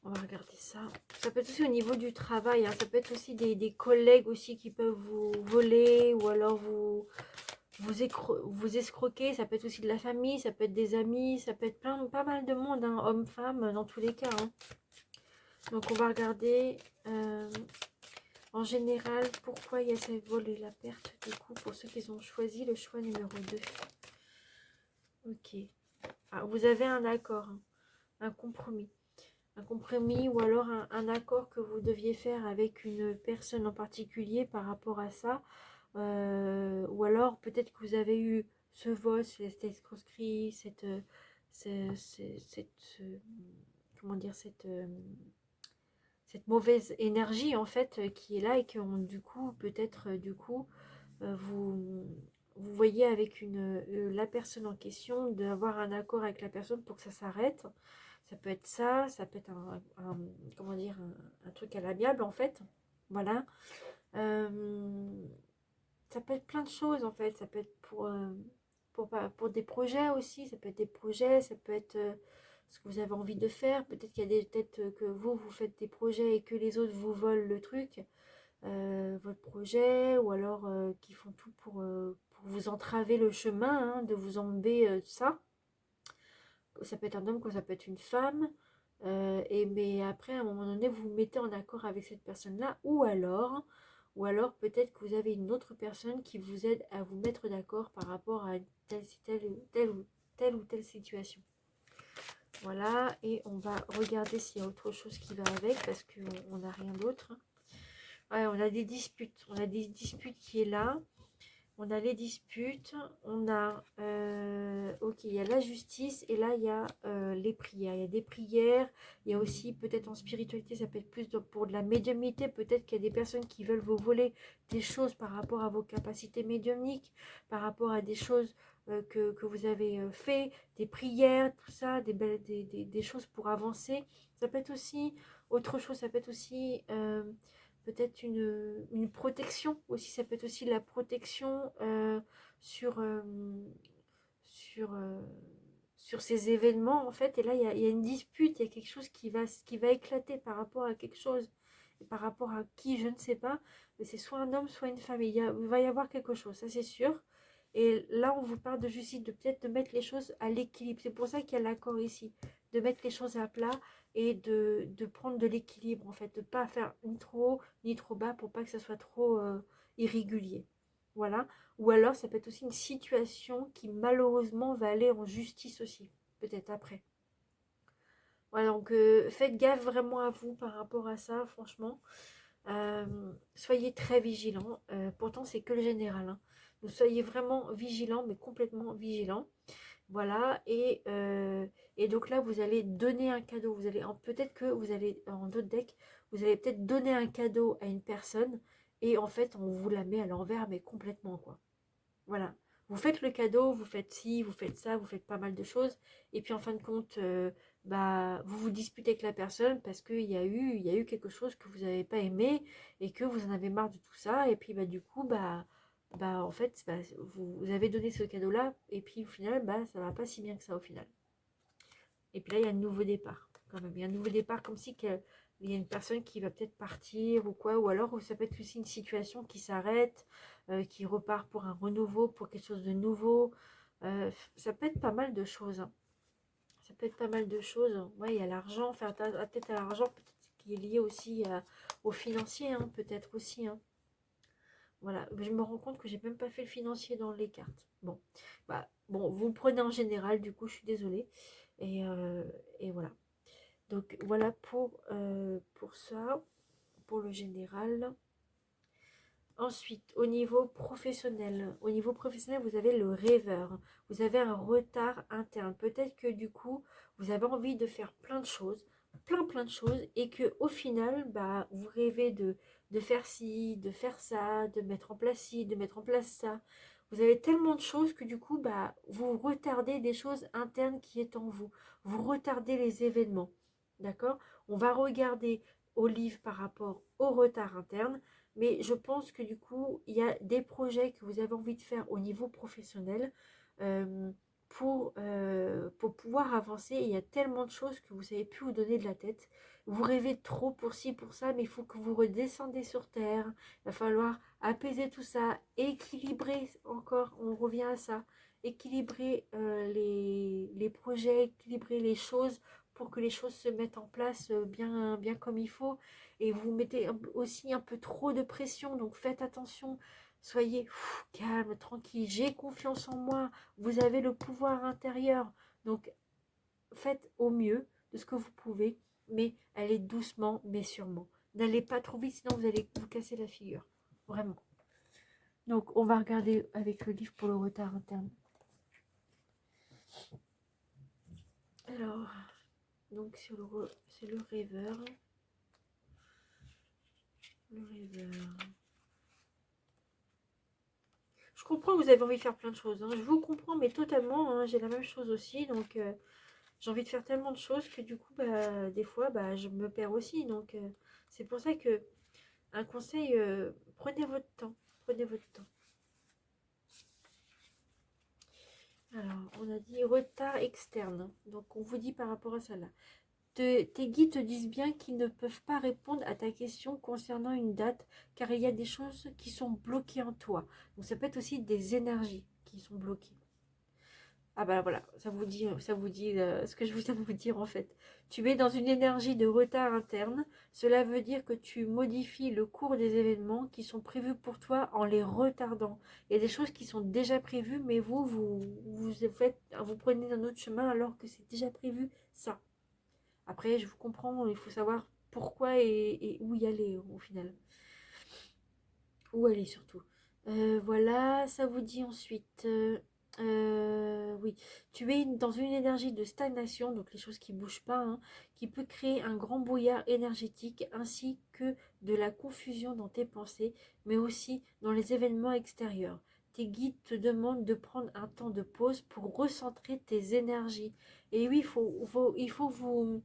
on va regarder ça. Ça peut être aussi au niveau du travail. Hein. Ça peut être aussi des collègues aussi qui peuvent vous voler ou alors vous escroquer. Ça peut être aussi de la famille, ça peut être des amis, ça peut être pas mal de monde, hein, hommes, femmes, dans tous les cas. Hein. Donc on va regarder en général pourquoi il y a ces vols et la perte du coup pour ceux qui ont choisi le choix numéro 2. Ok. Ah, vous avez un accord, hein, un compromis. Un compromis ou alors un accord que vous deviez faire avec une personne en particulier par rapport à ça. Ou alors peut-être que vous avez eu ce vol, cette escroquerie, comment dire, cette mauvaise énergie en fait qui est là et que du coup peut-être du coup vous voyez avec la personne en question d'avoir un accord avec la personne pour que ça s'arrête. Ça peut être ça peut être comment dire, un truc à l'amiable en fait. Voilà. Ça peut être plein de choses en fait. Ça peut être pour des projets aussi. Ça peut être des projets, ça peut être ce que vous avez envie de faire. Peut-être qu'il y a des têtes que vous faites des projets et que les autres vous volent le truc, votre projet, ou alors qui font tout pour vous entraver le chemin, hein, de vous enlever ça. Ça peut être un homme comme ça peut être une femme. Mais après, à un moment donné, vous vous mettez en accord avec cette personne-là, ou alors peut-être que vous avez une autre personne qui vous aide à vous mettre d'accord par rapport à telle telle ou telle situation. Voilà, et on va regarder s'il y a autre chose qui va avec, parce qu'on n'a rien d'autre. Ouais, on a des disputes. On a des disputes qui est là. On a les disputes. On a... ok, il y a la justice. Et là, il y a les prières. Il y a des prières. Il y a aussi, peut-être en spiritualité, ça peut être plus pour de la médiumnité. Peut-être qu'il y a des personnes qui veulent vous voler des choses par rapport à vos capacités médiumniques, par rapport à des choses que vous avez fait, des prières, tout ça, des choses pour avancer. Ça peut être aussi autre chose. Ça peut être aussi... peut-être une protection aussi, ça peut être aussi la protection sur, sur, euh, sur ces événements en fait, et là il y a une dispute, il y a quelque chose qui va éclater par rapport à quelque chose, et par rapport à qui, je ne sais pas, mais c'est soit un homme, soit une femme, il va y avoir quelque chose, ça c'est sûr, et là on vous parle de justice, de peut-être de mettre les choses à l'équilibre, c'est pour ça qu'il y a l'accord ici, de mettre les choses à plat, et de prendre de l'équilibre en fait, de ne pas faire ni trop haut ni trop bas pour pas que ça soit trop irrégulier. Voilà. Ou alors ça peut être aussi une situation qui malheureusement va aller en justice aussi, peut-être après. Voilà, donc faites gaffe vraiment à vous par rapport à ça, franchement. Soyez très vigilants. Pourtant, c'est que le général, hein. Donc soyez vraiment vigilants, mais complètement vigilants. Voilà, et donc là, vous allez donner un cadeau. Vous allez, peut-être que vous allez, en d'autres decks, vous allez peut-être donner un cadeau à une personne, et en fait, on vous la met à l'envers, mais complètement, quoi. Voilà. Vous faites le cadeau, vous faites ci, vous faites ça, vous faites pas mal de choses, et puis en fin de compte, bah, vous vous disputez avec la personne parce il y a eu quelque chose que vous n'avez pas aimé, et que vous en avez marre de tout ça, et puis bah, du coup, en fait, bah, vous avez donné ce cadeau-là, et puis au final, bah, ça va pas si bien que ça au final. Et puis là, il y a un nouveau départ, quand même. Il y a un nouveau départ, comme si il y a une personne qui va peut-être partir ou quoi, ou alors ça peut être aussi une situation qui s'arrête, qui repart pour un renouveau, pour quelque chose de nouveau. Ça peut être pas mal de choses, hein. Ça peut être pas mal de choses. Ouais, il y a l'argent, faire tête à l'argent, peut-être qui est lié aussi au financier, hein, peut-être aussi, hein. Voilà, je me rends compte que j'ai même pas fait le financier dans les cartes. Bon, bon, vous le prenez en général, du coup, je suis désolée. Et voilà. Donc voilà pour ça, pour le général. Ensuite, au niveau professionnel, vous avez le rêveur. Vous avez un retard interne. Peut-être que du coup, vous avez envie de faire plein de choses, plein de choses, et que au final, bah, vous rêvez de faire ci, de faire ça, de mettre en place ci, de mettre en place ça. Vous avez tellement de choses que du coup, bah, vous retardez des choses internes qui est en vous. Vous retardez les événements. D'accord? On va regarder au livre par rapport au retard interne. Mais je pense que du coup, il y a des projets que vous avez envie de faire au niveau professionnel, euh, pour pouvoir avancer. Il y a tellement de choses que vous ne savez plus vous donner de la tête. Vous rêvez trop pour ci, pour ça, mais il faut que vous redescendez sur terre. Il va falloir apaiser tout ça, équilibrer encore, on revient à ça, équilibrer les projets, équilibrer les choses pour que les choses se mettent en place bien, bien comme il faut, et vous mettez aussi un peu trop de pression, donc faites attention, soyez calme, tranquille, j'ai confiance en moi, vous avez le pouvoir intérieur, donc faites au mieux de ce que vous pouvez, mais allez doucement mais sûrement. N'allez pas trop vite, sinon vous allez vous casser la figure, vraiment. Donc on va regarder avec le livre pour le retard interne. Alors, donc c'est le rêveur. Le rêveur. Je comprends que vous avez envie de faire plein de choses, hein. Je vous comprends, mais totalement, hein. J'ai la même chose aussi. Donc, j'ai envie de faire tellement de choses que du coup, bah, des fois, bah, je me perds aussi. Donc, c'est pour ça que un conseil, prenez votre temps. Prenez votre temps. Alors, on a dit retard externe. Donc, on vous dit par rapport à ça là. Tes guides te disent bien qu'ils ne peuvent pas répondre à ta question concernant une date, car il y a des choses qui sont bloquées en toi. Donc ça peut être aussi des énergies qui sont bloquées. Ah bah voilà, ça vous dit ce que je viens de vous dire en fait. Tu es dans une énergie de retard interne. Cela veut dire que tu modifies le cours des événements qui sont prévus pour toi en les retardant. Il y a des choses qui sont déjà prévues, mais vous prenez un autre chemin alors que c'est déjà prévu ça. Après, je vous comprends, il faut savoir pourquoi et où y aller au final. Où aller surtout. Voilà, ça vous dit ensuite. Oui, tu es dans une énergie de stagnation, donc les choses qui ne bougent pas, hein, qui peut créer un grand brouillard énergétique ainsi que de la confusion dans tes pensées, mais aussi dans les événements extérieurs. Tes guides te demandent de prendre un temps de pause pour recentrer tes énergies. Et oui, il faut vous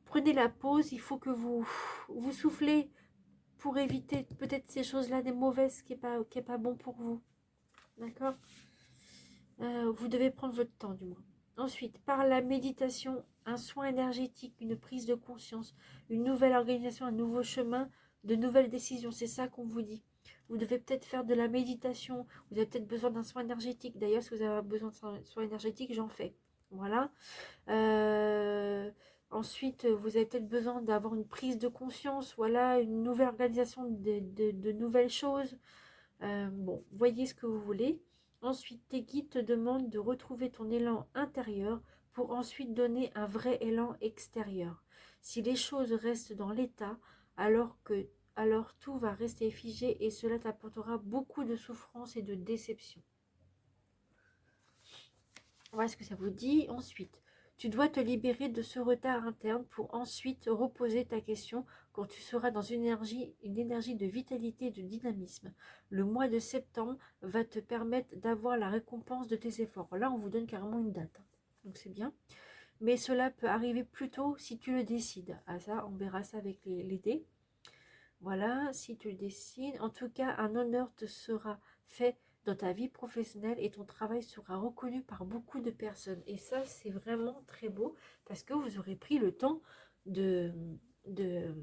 prenez la pause, il faut que vous soufflez pour éviter peut-être ces choses-là, des mauvaises qui est pas bon pour vous. D'accord. Vous devez prendre votre temps du moins. Ensuite, par la méditation, un soin énergétique, une prise de conscience, une nouvelle organisation, un nouveau chemin, de nouvelles décisions. C'est ça qu'on vous dit. Vous devez peut-être faire de la méditation. Vous avez peut-être besoin d'un soin énergétique. D'ailleurs, si vous avez besoin de soin énergétique, j'en fais. Voilà. Ensuite, vous avez peut-être besoin d'avoir une prise de conscience, voilà, une nouvelle organisation de nouvelles choses. Bon, voyez ce que vous voulez. Ensuite, tes guides te demandent de retrouver ton élan intérieur pour ensuite donner un vrai élan extérieur. Si les choses restent dans l'état, alors tout va rester figé et cela t'apportera beaucoup de souffrance et de déception. Voilà ce que ça vous dit. Ensuite, tu dois te libérer de ce retard interne pour ensuite reposer ta question quand tu seras dans une énergie de vitalité et de dynamisme. Le mois de septembre va te permettre d'avoir la récompense de tes efforts. Là, on vous donne carrément une date. Donc c'est bien. Mais cela peut arriver plus tôt si tu le décides. Ah ça, on verra ça avec les dés. Voilà, si tu le décides. En tout cas, un honneur te sera fait dans ta vie professionnelle et ton travail sera reconnu par beaucoup de personnes. Et ça, c'est vraiment très beau parce que vous aurez pris le temps de, de,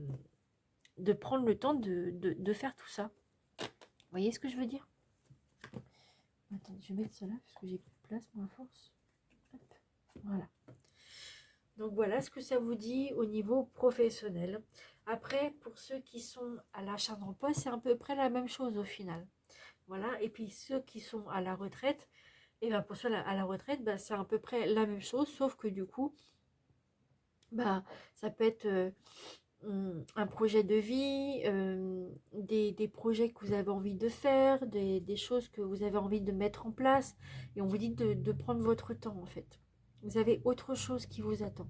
de prendre le temps de faire tout ça. Vous voyez ce que je veux dire? Attends, je vais mettre cela parce que j'ai plus de place, moi, à force. Hop, voilà. Donc voilà ce que ça vous dit au niveau professionnel. Après, pour ceux qui sont à l'achat d'emploi, c'est à peu près la même chose au final. Voilà. Et puis ceux qui sont à la retraite, et ben pour ceux à la retraite, ben, c'est à peu près la même chose, sauf que du coup, bah, ça peut être un projet de vie, des projets que vous avez envie de faire, des choses que vous avez envie de mettre en place. Et on vous dit de prendre votre temps en fait. Vous avez autre chose qui vous attend.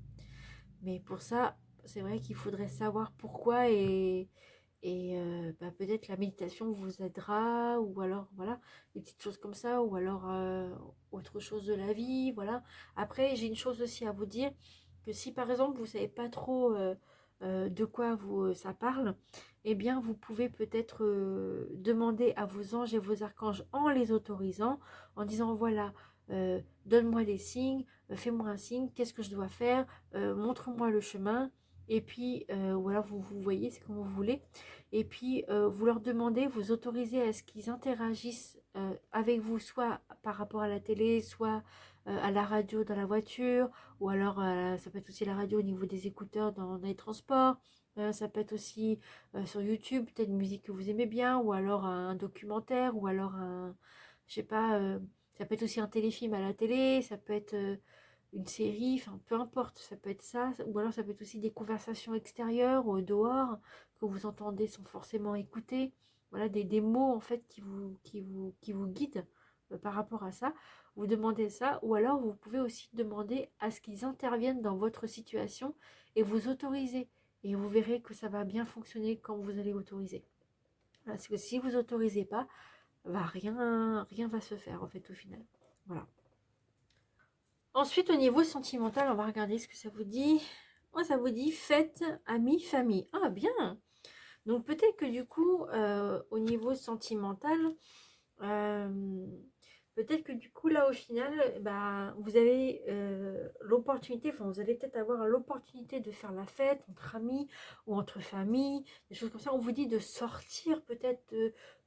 Mais pour ça, c'est vrai qu'il faudrait savoir pourquoi et bah, peut-être la méditation vous aidera ou alors voilà, des petites choses comme ça ou alors autre chose de la vie, voilà. Après, j'ai une chose aussi à vous dire, que si par exemple vous savez pas trop de quoi ça parle, eh bien vous pouvez peut-être demander à vos anges et vos archanges en les autorisant, en disant voilà, donne-moi des signes, fais-moi un signe, qu'est-ce que je dois faire, montre-moi le chemin. Et puis, voilà, vous voyez, c'est comme vous voulez. Et puis, vous leur demandez, vous autorisez à ce qu'ils interagissent avec vous, soit par rapport à la télé, soit à la radio dans la voiture, ou alors ça peut être aussi la radio au niveau des écouteurs dans les transports. Ça peut être aussi sur YouTube, peut-être une musique que vous aimez bien, ou alors un documentaire, ou alors je sais pas, ça peut être aussi un téléfilm à la télé, ça peut être une série, enfin peu importe, ça peut être ça, ou alors ça peut être aussi des conversations extérieures ou dehors que vous entendez sans forcément écouter. Voilà, des mots en fait qui vous guident par rapport à ça. Vous demandez ça, ou alors vous pouvez aussi demander à ce qu'ils interviennent dans votre situation et vous autoriser. Et vous verrez que ça va bien fonctionner quand vous allez autoriser. Parce que si vous autorisez pas, bah rien va se faire en fait au final. Voilà. Ensuite, au niveau sentimental, on va regarder ce que ça vous dit. Oh, ça vous dit fête, amis, famille. Ah, bien. Donc, peut-être que du coup, au niveau sentimental, euh, Peut-être que du coup, là, au final, bah, vous avez l'opportunité, enfin, vous allez peut-être avoir l'opportunité de faire la fête entre amis ou entre familles, des choses comme ça. On vous dit de sortir peut-être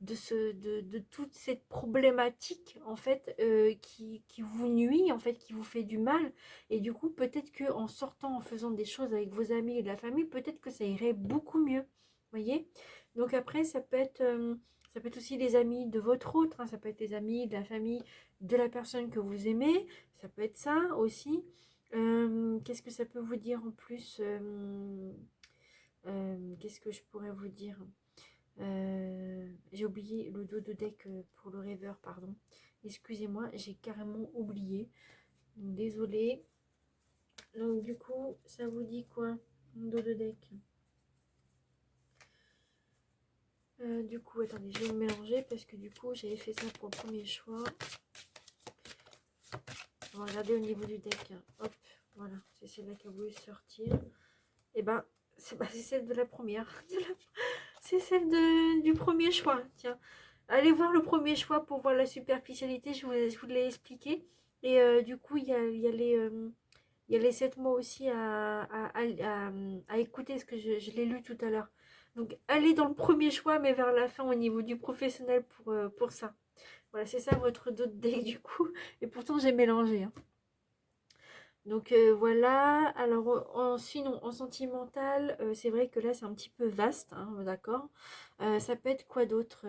de toute cette problématique, en fait, qui vous nuit, en fait, qui vous fait du mal. Et du coup, peut-être qu'en sortant, en faisant des choses avec vos amis et de la famille, peut-être que ça irait beaucoup mieux. Vous voyez? Donc après, ça peut être aussi les amis de votre autre, hein, ça peut être les amis de la famille de la personne que vous aimez, ça peut être ça aussi. Qu'est-ce que ça peut vous dire en plus qu'est-ce que je pourrais vous dire J'ai oublié le dos de deck pour le rêveur, pardon. Excusez-moi, j'ai carrément oublié. Désolée. Donc du coup, ça vous dit quoi, dos de deck? Du coup, attendez, je vais me mélanger parce que du coup, j'avais fait ça pour le premier choix. On va regarder au niveau du deck. Hop, voilà, c'est celle-là qui a voulu sortir. Et ben, c'est celle de la première. C'est celle du premier choix. Tiens, allez voir le premier choix pour voir la superficialité. Je vous l'ai expliqué. Et du coup, il y a les 7 mots aussi à écouter, parce que je l'ai lu tout à l'heure. Donc, allez dans le premier choix, mais vers la fin au niveau du professionnel pour ça. Voilà, c'est ça votre dos de deck du coup. Et pourtant, j'ai mélangé. Hein. Donc voilà, alors sinon en sentimental, c'est vrai que là c'est un petit peu vaste, hein, d'accord. Ça peut être quoi d'autre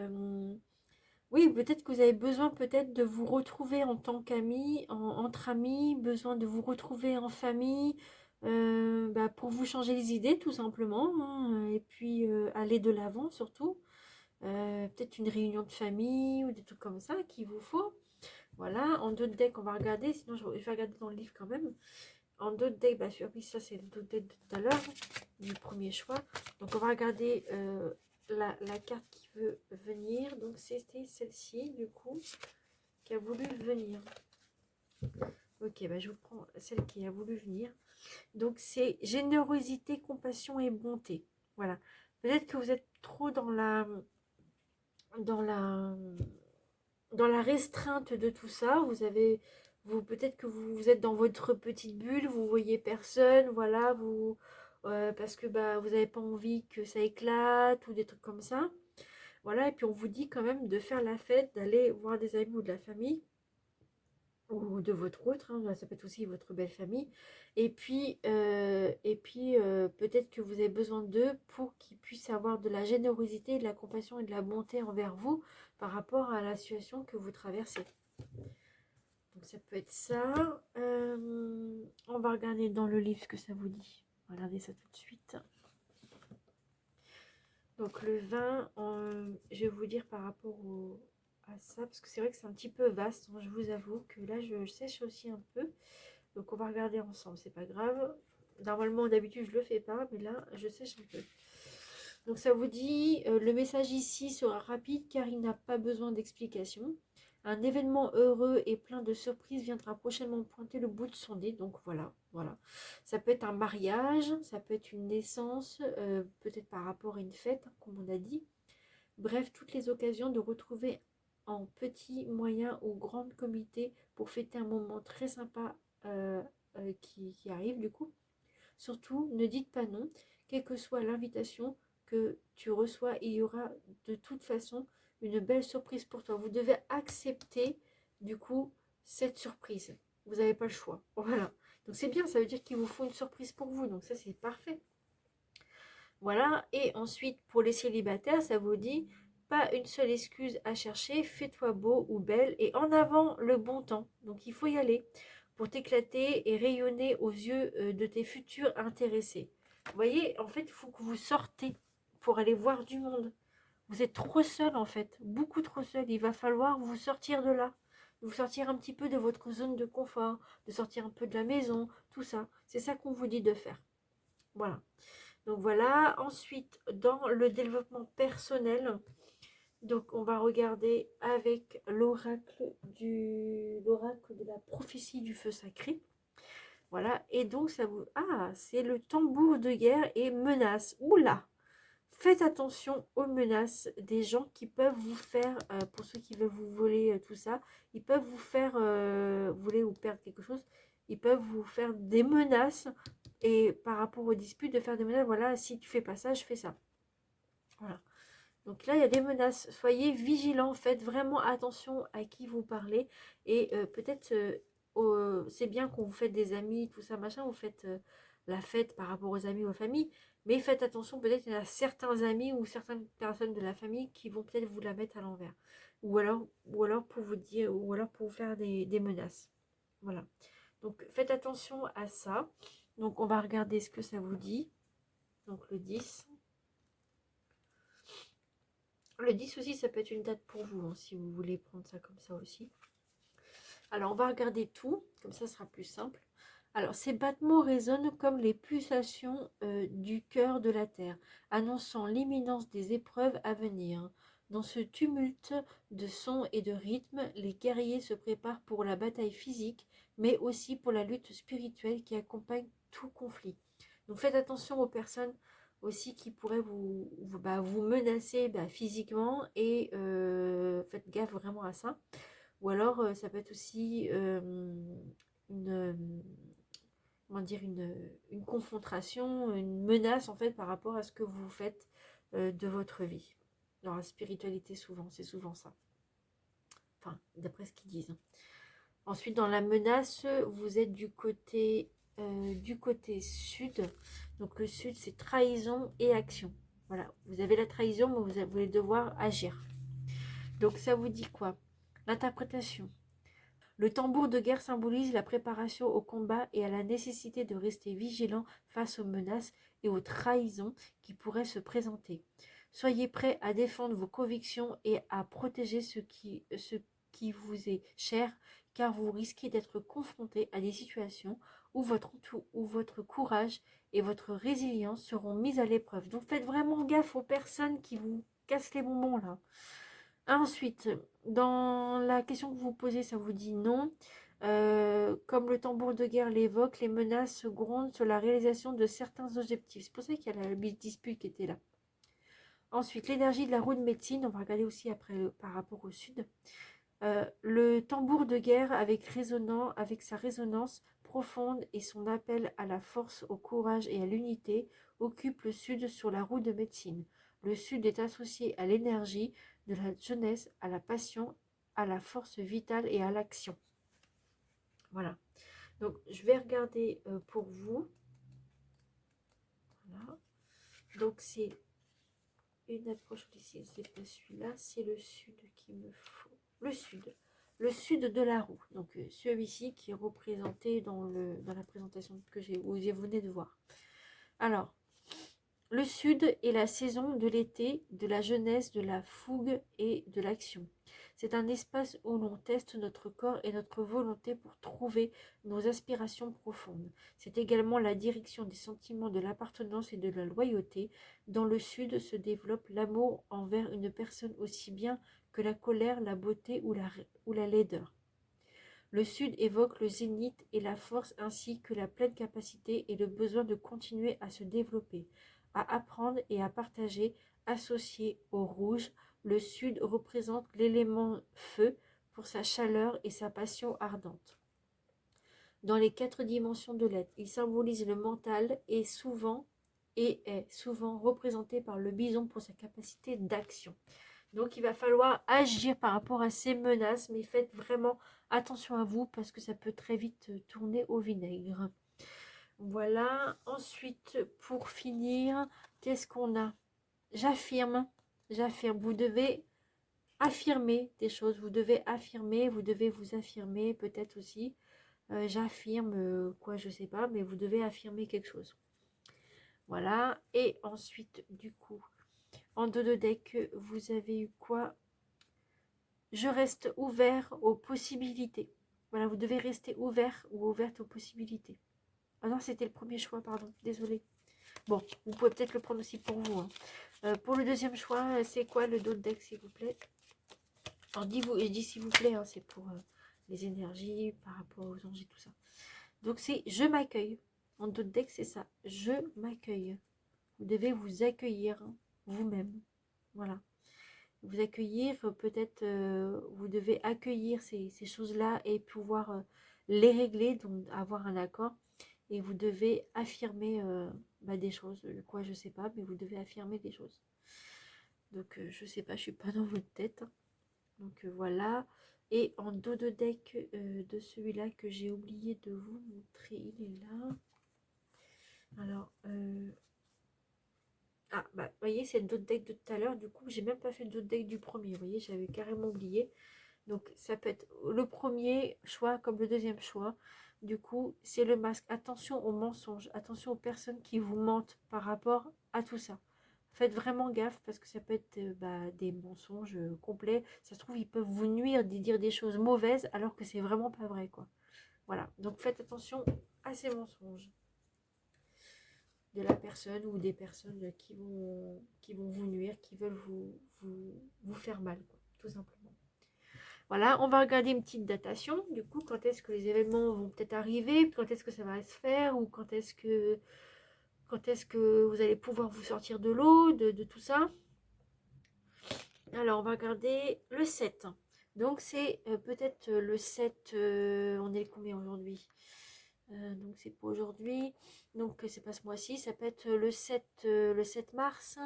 Oui, peut-être que vous avez besoin peut-être de vous retrouver en tant qu'amis, entre amis, besoin de vous retrouver en famille, bah, pour vous changer les idées tout simplement, hein, et puis aller de l'avant surtout. Peut-être une réunion de famille ou des trucs comme ça qu'il vous faut. Voilà, en deux decks on va regarder, sinon je vais regarder dans le livre quand même. En d'autres decks, bah, oui, ça c'est le d'autres deck de tout à l'heure, du premier choix. Donc on va regarder la carte qui veut venir. Donc c'était celle-ci, du coup, qui a voulu venir. Ok, bah, je vous prends celle qui a voulu venir. Donc c'est générosité, compassion et bonté. Voilà. Peut-être que vous êtes trop dans la, dans la restreinte de tout ça. Peut-être que vous êtes dans votre petite bulle, vous voyez personne, voilà, parce que bah vous n'avez pas envie que ça éclate ou des trucs comme ça. Voilà, et puis on vous dit quand même de faire la fête, d'aller voir des amis ou de la famille ou de votre autre, hein, ça peut être aussi votre belle famille. Et puis peut-être que vous avez besoin d'eux pour qu'ils puissent avoir de la générosité, de la compassion et de la bonté envers vous par rapport à la situation que vous traversez. Donc ça peut être ça. On va regarder dans le livre ce que ça vous dit. Regardez ça tout de suite. Donc le vin, je vais vous dire par rapport à ça, parce que c'est vrai que c'est un petit peu vaste. Je vous avoue que là, je sèche aussi un peu. Donc on va regarder ensemble, c'est pas grave. Normalement, d'habitude, je le fais pas, mais là, je sèche un peu. Donc ça vous dit, le message ici sera rapide car il n'a pas besoin d'explication. Un événement heureux et plein de surprises viendra prochainement pointer le bout de son nez. Donc voilà, voilà. Ça peut être un mariage, ça peut être une naissance, peut-être par rapport à une fête, hein, comme on a dit. Bref, toutes les occasions de retrouver en petit, moyen ou grand comité pour fêter un moment très sympa qui arrive du coup. Surtout, ne dites pas non, quelle que soit l'invitation que tu reçois, il y aura de toute façon une belle surprise pour toi. Vous devez accepter du coup cette surprise. Vous n'avez pas le choix. Voilà. Donc c'est bien, ça veut dire qu'il vous faut une surprise pour vous. Donc ça c'est parfait. Voilà. Et ensuite pour les célibataires, ça vous dit pas une seule excuse à chercher. Fais-toi beau ou belle et en avant le bon temps. Donc il faut y aller pour t'éclater et rayonner aux yeux de tes futurs intéressés. Vous voyez, en fait, il faut que vous sortez pour aller voir du monde. Vous êtes trop seul, en fait, beaucoup trop seul. Il va falloir vous sortir de là, vous sortir un petit peu de votre zone de confort, de sortir un peu de la maison, tout ça. C'est ça qu'on vous dit de faire. Voilà. Donc voilà. Ensuite, dans le développement personnel, donc on va regarder avec l'oracle de la prophétie du feu sacré. Voilà, et donc ça vous... Ah, c'est le tambour de guerre et menace. Oula, faites attention aux menaces des gens qui peuvent vous faire, pour ceux qui veulent vous voler tout ça, ils peuvent vous faire voler ou perdre quelque chose, ils peuvent vous faire des menaces, et par rapport aux disputes, de faire des menaces, voilà, si tu fais pas ça, je fais ça. Voilà. Donc là, il y a des menaces. Soyez vigilants, faites vraiment attention à qui vous parlez. Et peut-être, c'est bien qu'on vous faites des amis, tout ça, machin, vous faites la fête par rapport aux amis ou aux familles. Mais faites attention, peut-être il y en a certains amis ou certaines personnes de la famille qui vont peut-être vous la mettre à l'envers. Ou alors pour vous dire, ou alors pour vous faire des menaces. Voilà. Donc faites attention à ça. Donc on va regarder ce que ça vous dit. Donc le 10. Le 10 aussi, ça peut être une date pour vous, hein, si vous voulez prendre ça comme ça aussi. Alors, on va regarder tout, comme ça sera plus simple. Alors, ces battements résonnent comme les pulsations du cœur de la Terre, annonçant l'imminence des épreuves à venir. Dans ce tumulte de sons et de rythmes, les guerriers se préparent pour la bataille physique, mais aussi pour la lutte spirituelle qui accompagne tout conflit. Donc, faites attention aux personnes aussi qui pourraient vous menacer physiquement, et faites gaffe vraiment à ça. Ou alors ça peut être aussi une, comment dire, une confrontation, une menace en fait par rapport à ce que vous faites de votre vie. Dans la spiritualité, souvent, c'est souvent ça. Enfin, d'après ce qu'ils disent, hein. Ensuite, dans la menace, vous êtes du côté sud. Donc le sud, c'est trahison et action. Voilà, vous avez la trahison, mais vous allez devoir agir. Donc ça vous dit quoi? L'interprétation. Le tambour de guerre symbolise la préparation au combat et à la nécessité de rester vigilant face aux menaces et aux trahisons qui pourraient se présenter. Soyez prêts à défendre vos convictions et à protéger ce qui vous est cher, car vous risquez d'être confronté à des situations où votre courage et votre résilience seront mises à l'épreuve. Donc faites vraiment gaffe aux personnes qui vous cassent les bonbons là. Ensuite, dans la question que vous posez, ça vous dit non. Comme le tambour de guerre l'évoque, les menaces grondent sur la réalisation de certains objectifs. C'est pour ça qu'il y a la dispute qui était là. Ensuite, l'énergie de la roue de médecine, on va regarder aussi après par rapport au sud. Le tambour de guerre avec sa résonance profonde et son appel à la force, au courage et à l'unité occupe le sud sur la roue de médecine. Le sud est associé à l'énergie de la jeunesse, à la passion, à la force vitale et à l'action. Voilà. Donc, je vais regarder pour vous. Voilà. Donc, c'est une approche ici. C'est pas celui-là, c'est le sud qu'il me faut. Le sud de la roue. Donc, celui-ci qui est représenté dans la présentation que vous venez de voir. Alors, le sud est la saison de l'été, de la jeunesse, de la fougue et de l'action. C'est un espace où l'on teste notre corps et notre volonté pour trouver nos aspirations profondes. C'est également la direction des sentiments de l'appartenance et de la loyauté. Dans le sud se développe l'amour envers une personne aussi bien que la colère, la beauté ou la laideur. Le sud évoque le zénith et la force ainsi que la pleine capacité et le besoin de continuer à se développer, à apprendre et à partager. Associé au rouge, le sud représente l'élément feu pour sa chaleur et sa passion ardente. Dans les 4 dimensions de l'être, il symbolise le mental et est souvent représenté par le bison pour sa capacité d'action. Donc il va falloir agir par rapport à ces menaces, mais faites vraiment attention à vous parce que ça peut très vite tourner au vinaigre. Voilà. Ensuite, pour finir, qu'est-ce qu'on a? J'affirme. Vous devez affirmer des choses. Vous devez vous affirmer peut-être aussi. J'affirme quoi, je sais pas, mais vous devez affirmer quelque chose. Voilà. Et ensuite, du coup, en dos de deck, vous avez eu quoi? Je reste ouvert aux possibilités. Voilà, vous devez rester ouvert ou ouverte aux possibilités. Ah non, c'était le premier choix, pardon, désolé. Bon, vous pouvez peut-être le prendre aussi pour vous, hein. Pour le deuxième choix, c'est quoi le dos de deck, s'il vous plaît? Alors, je dis s'il vous plaît, hein, c'est pour les énergies, par rapport aux anges et tout ça. Donc, c'est je m'accueille. En dos de deck, c'est ça. Je m'accueille. Vous devez vous accueillir, hein. vous-même. Voilà. Vous accueillir, peut-être vous devez accueillir ces choses-là et pouvoir les régler, donc avoir un accord. Et vous devez affirmer des choses. Quoi, je sais pas, mais vous devez affirmer des choses. Donc, je sais pas, je suis pas dans votre tête. Donc, voilà. Et en dos de deck de celui-là que j'ai oublié de vous montrer, il est là. Alors, ah, bah, vous voyez, c'est le dos de deck de tout à l'heure. Du coup, j'ai même pas fait le dos de deck du premier. Vous voyez, j'avais carrément oublié. Donc, ça peut être le premier choix comme le deuxième choix. Du coup, c'est le masque. Attention aux mensonges. Attention aux personnes qui vous mentent par rapport à tout ça. Faites vraiment gaffe parce que ça peut être des mensonges complets. Ça se trouve, ils peuvent vous nuire, dire des choses mauvaises alors que c'est vraiment pas vrai, quoi. Voilà. Donc, faites attention à ces mensonges de la personne ou des personnes qui vont vous nuire, qui veulent vous faire mal, quoi, tout simplement. Voilà, on va regarder une petite datation, du coup, quand est-ce que les événements vont peut-être arriver, quand est-ce que ça va se faire, ou quand est-ce que vous allez pouvoir vous sortir de l'eau, de tout ça. Alors, on va regarder le 7. Donc, c'est peut-être le 7, on est le combien aujourd'hui? Donc, c'est pas aujourd'hui. Donc, c'est pas ce mois-ci. Ça peut être le 7 mars.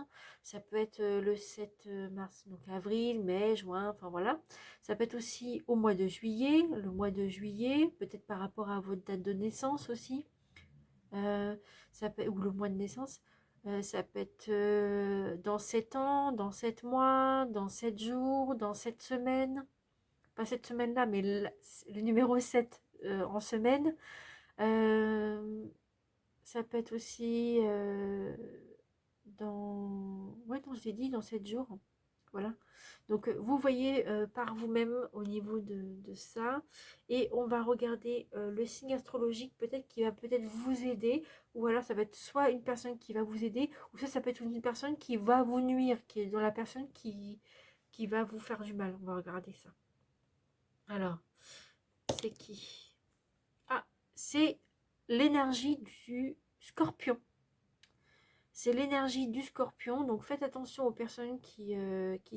Ça peut être le 7 mars, donc avril, mai, juin, enfin voilà. Ça peut être aussi au mois de juillet, le mois de juillet, peut-être par rapport à votre date de naissance aussi. Ou le mois de naissance. Ça peut être dans 7 ans, dans 7 mois, dans 7 jours, dans 7 semaines. Pas cette semaine-là, mais le numéro 7 en semaine. Ça peut être aussi ouais, non, je l'ai dit, dans 7 jours. Voilà. Donc, vous voyez par vous-même au niveau de ça. Et on va regarder le signe astrologique, peut-être qui va peut-être vous aider. Ou alors, ça va être soit une personne qui va vous aider, ou ça peut être une personne qui va vous nuire, qui est dans la personne qui va vous faire du mal. On va regarder ça. Alors, c'est qui? Ah, c'est l'énergie du scorpion. C'est l'énergie du scorpion, donc faites attention aux personnes qui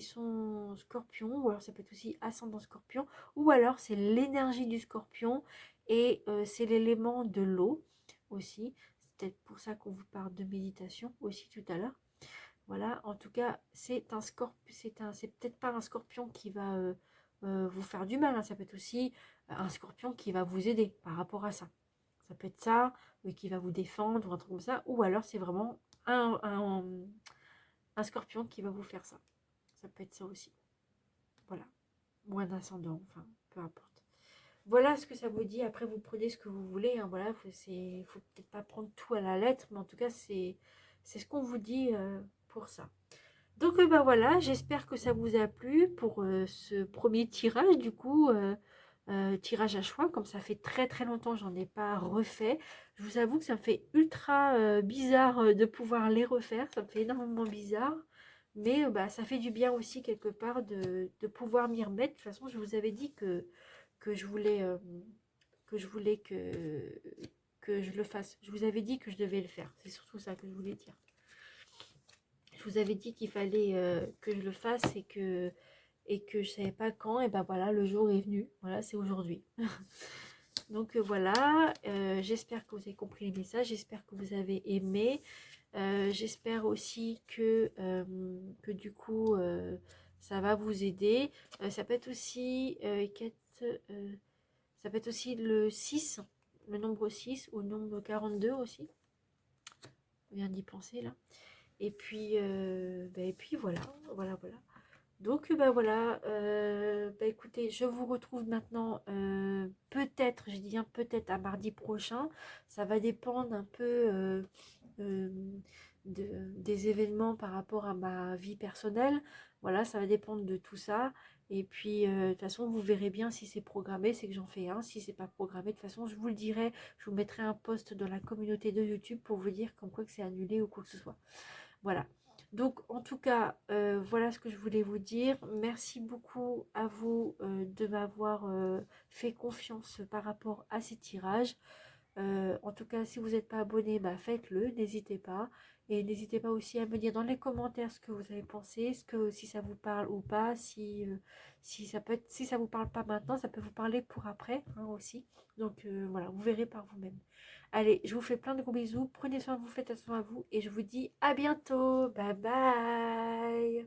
sont scorpions, ou alors ça peut être aussi ascendant scorpion, ou alors c'est l'énergie du scorpion et c'est l'élément de l'eau aussi. C'est peut-être pour ça qu'on vous parle de méditation aussi tout à l'heure. Voilà, en tout cas, c'est un scorpion, c'est peut-être pas un scorpion qui va vous faire du mal, hein. Ça peut être aussi un scorpion qui va vous aider par rapport à ça. Ça peut être ça, qui va vous défendre ou un truc comme ça, ou alors c'est vraiment un scorpion qui va vous faire ça. Ça peut être ça aussi. Voilà. Ou un ascendant, enfin, peu importe. Voilà ce que ça vous dit. Après, vous prenez ce que vous voulez, hein. Voilà, faut peut-être pas prendre tout à la lettre, mais en tout cas, c'est ce qu'on vous dit pour ça. Donc, voilà, j'espère que ça vous a plu pour ce premier tirage, du coup. Tirage à choix, comme ça fait très très longtemps j'en ai pas refait. Je vous avoue que ça me fait ultra bizarre de pouvoir les refaire, ça me fait énormément bizarre, mais ça fait du bien aussi quelque part de pouvoir m'y remettre. De toute façon, je vous avais dit que je voulais que je le fasse. Je vous avais dit que je devais le faire, c'est surtout ça que je voulais dire. Je vous avais dit qu'il fallait que je le fasse et que je savais pas quand, et ben voilà, le jour est venu, voilà, c'est aujourd'hui. Donc voilà, j'espère que vous avez compris les messages, j'espère que vous avez aimé, j'espère aussi que du coup ça va vous aider. Ça peut être aussi ça peut être aussi le 6, le nombre 6 ou le nombre 42 aussi. On vient d'y penser là. Et puis voilà, voilà. Donc voilà, écoutez, je vous retrouve maintenant peut-être, je dis bien peut-être à mardi prochain. Ça va dépendre un peu euh, des événements par rapport à ma vie personnelle. Voilà, ça va dépendre de tout ça. Et puis de toute façon, vous verrez bien si c'est programmé, c'est que j'en fais un. Si c'est pas programmé, de toute façon, je vous le dirai. Je vous mettrai un post dans la communauté de YouTube pour vous dire comme quoi que c'est annulé ou quoi que ce soit. Voilà. Donc, en tout cas, voilà ce que je voulais vous dire. Merci beaucoup à vous de m'avoir fait confiance par rapport à ces tirages. En tout cas, si vous n'êtes pas abonné, faites-le, n'hésitez pas. Et n'hésitez pas aussi à me dire dans les commentaires ce que vous avez pensé, si ça vous parle ou pas, si ça vous parle pas maintenant, ça peut vous parler pour après, hein, aussi. Donc voilà, vous verrez par vous-même. Allez, je vous fais plein de gros bisous, prenez soin de vous, faites attention à vous, et je vous dis à bientôt. Bye bye.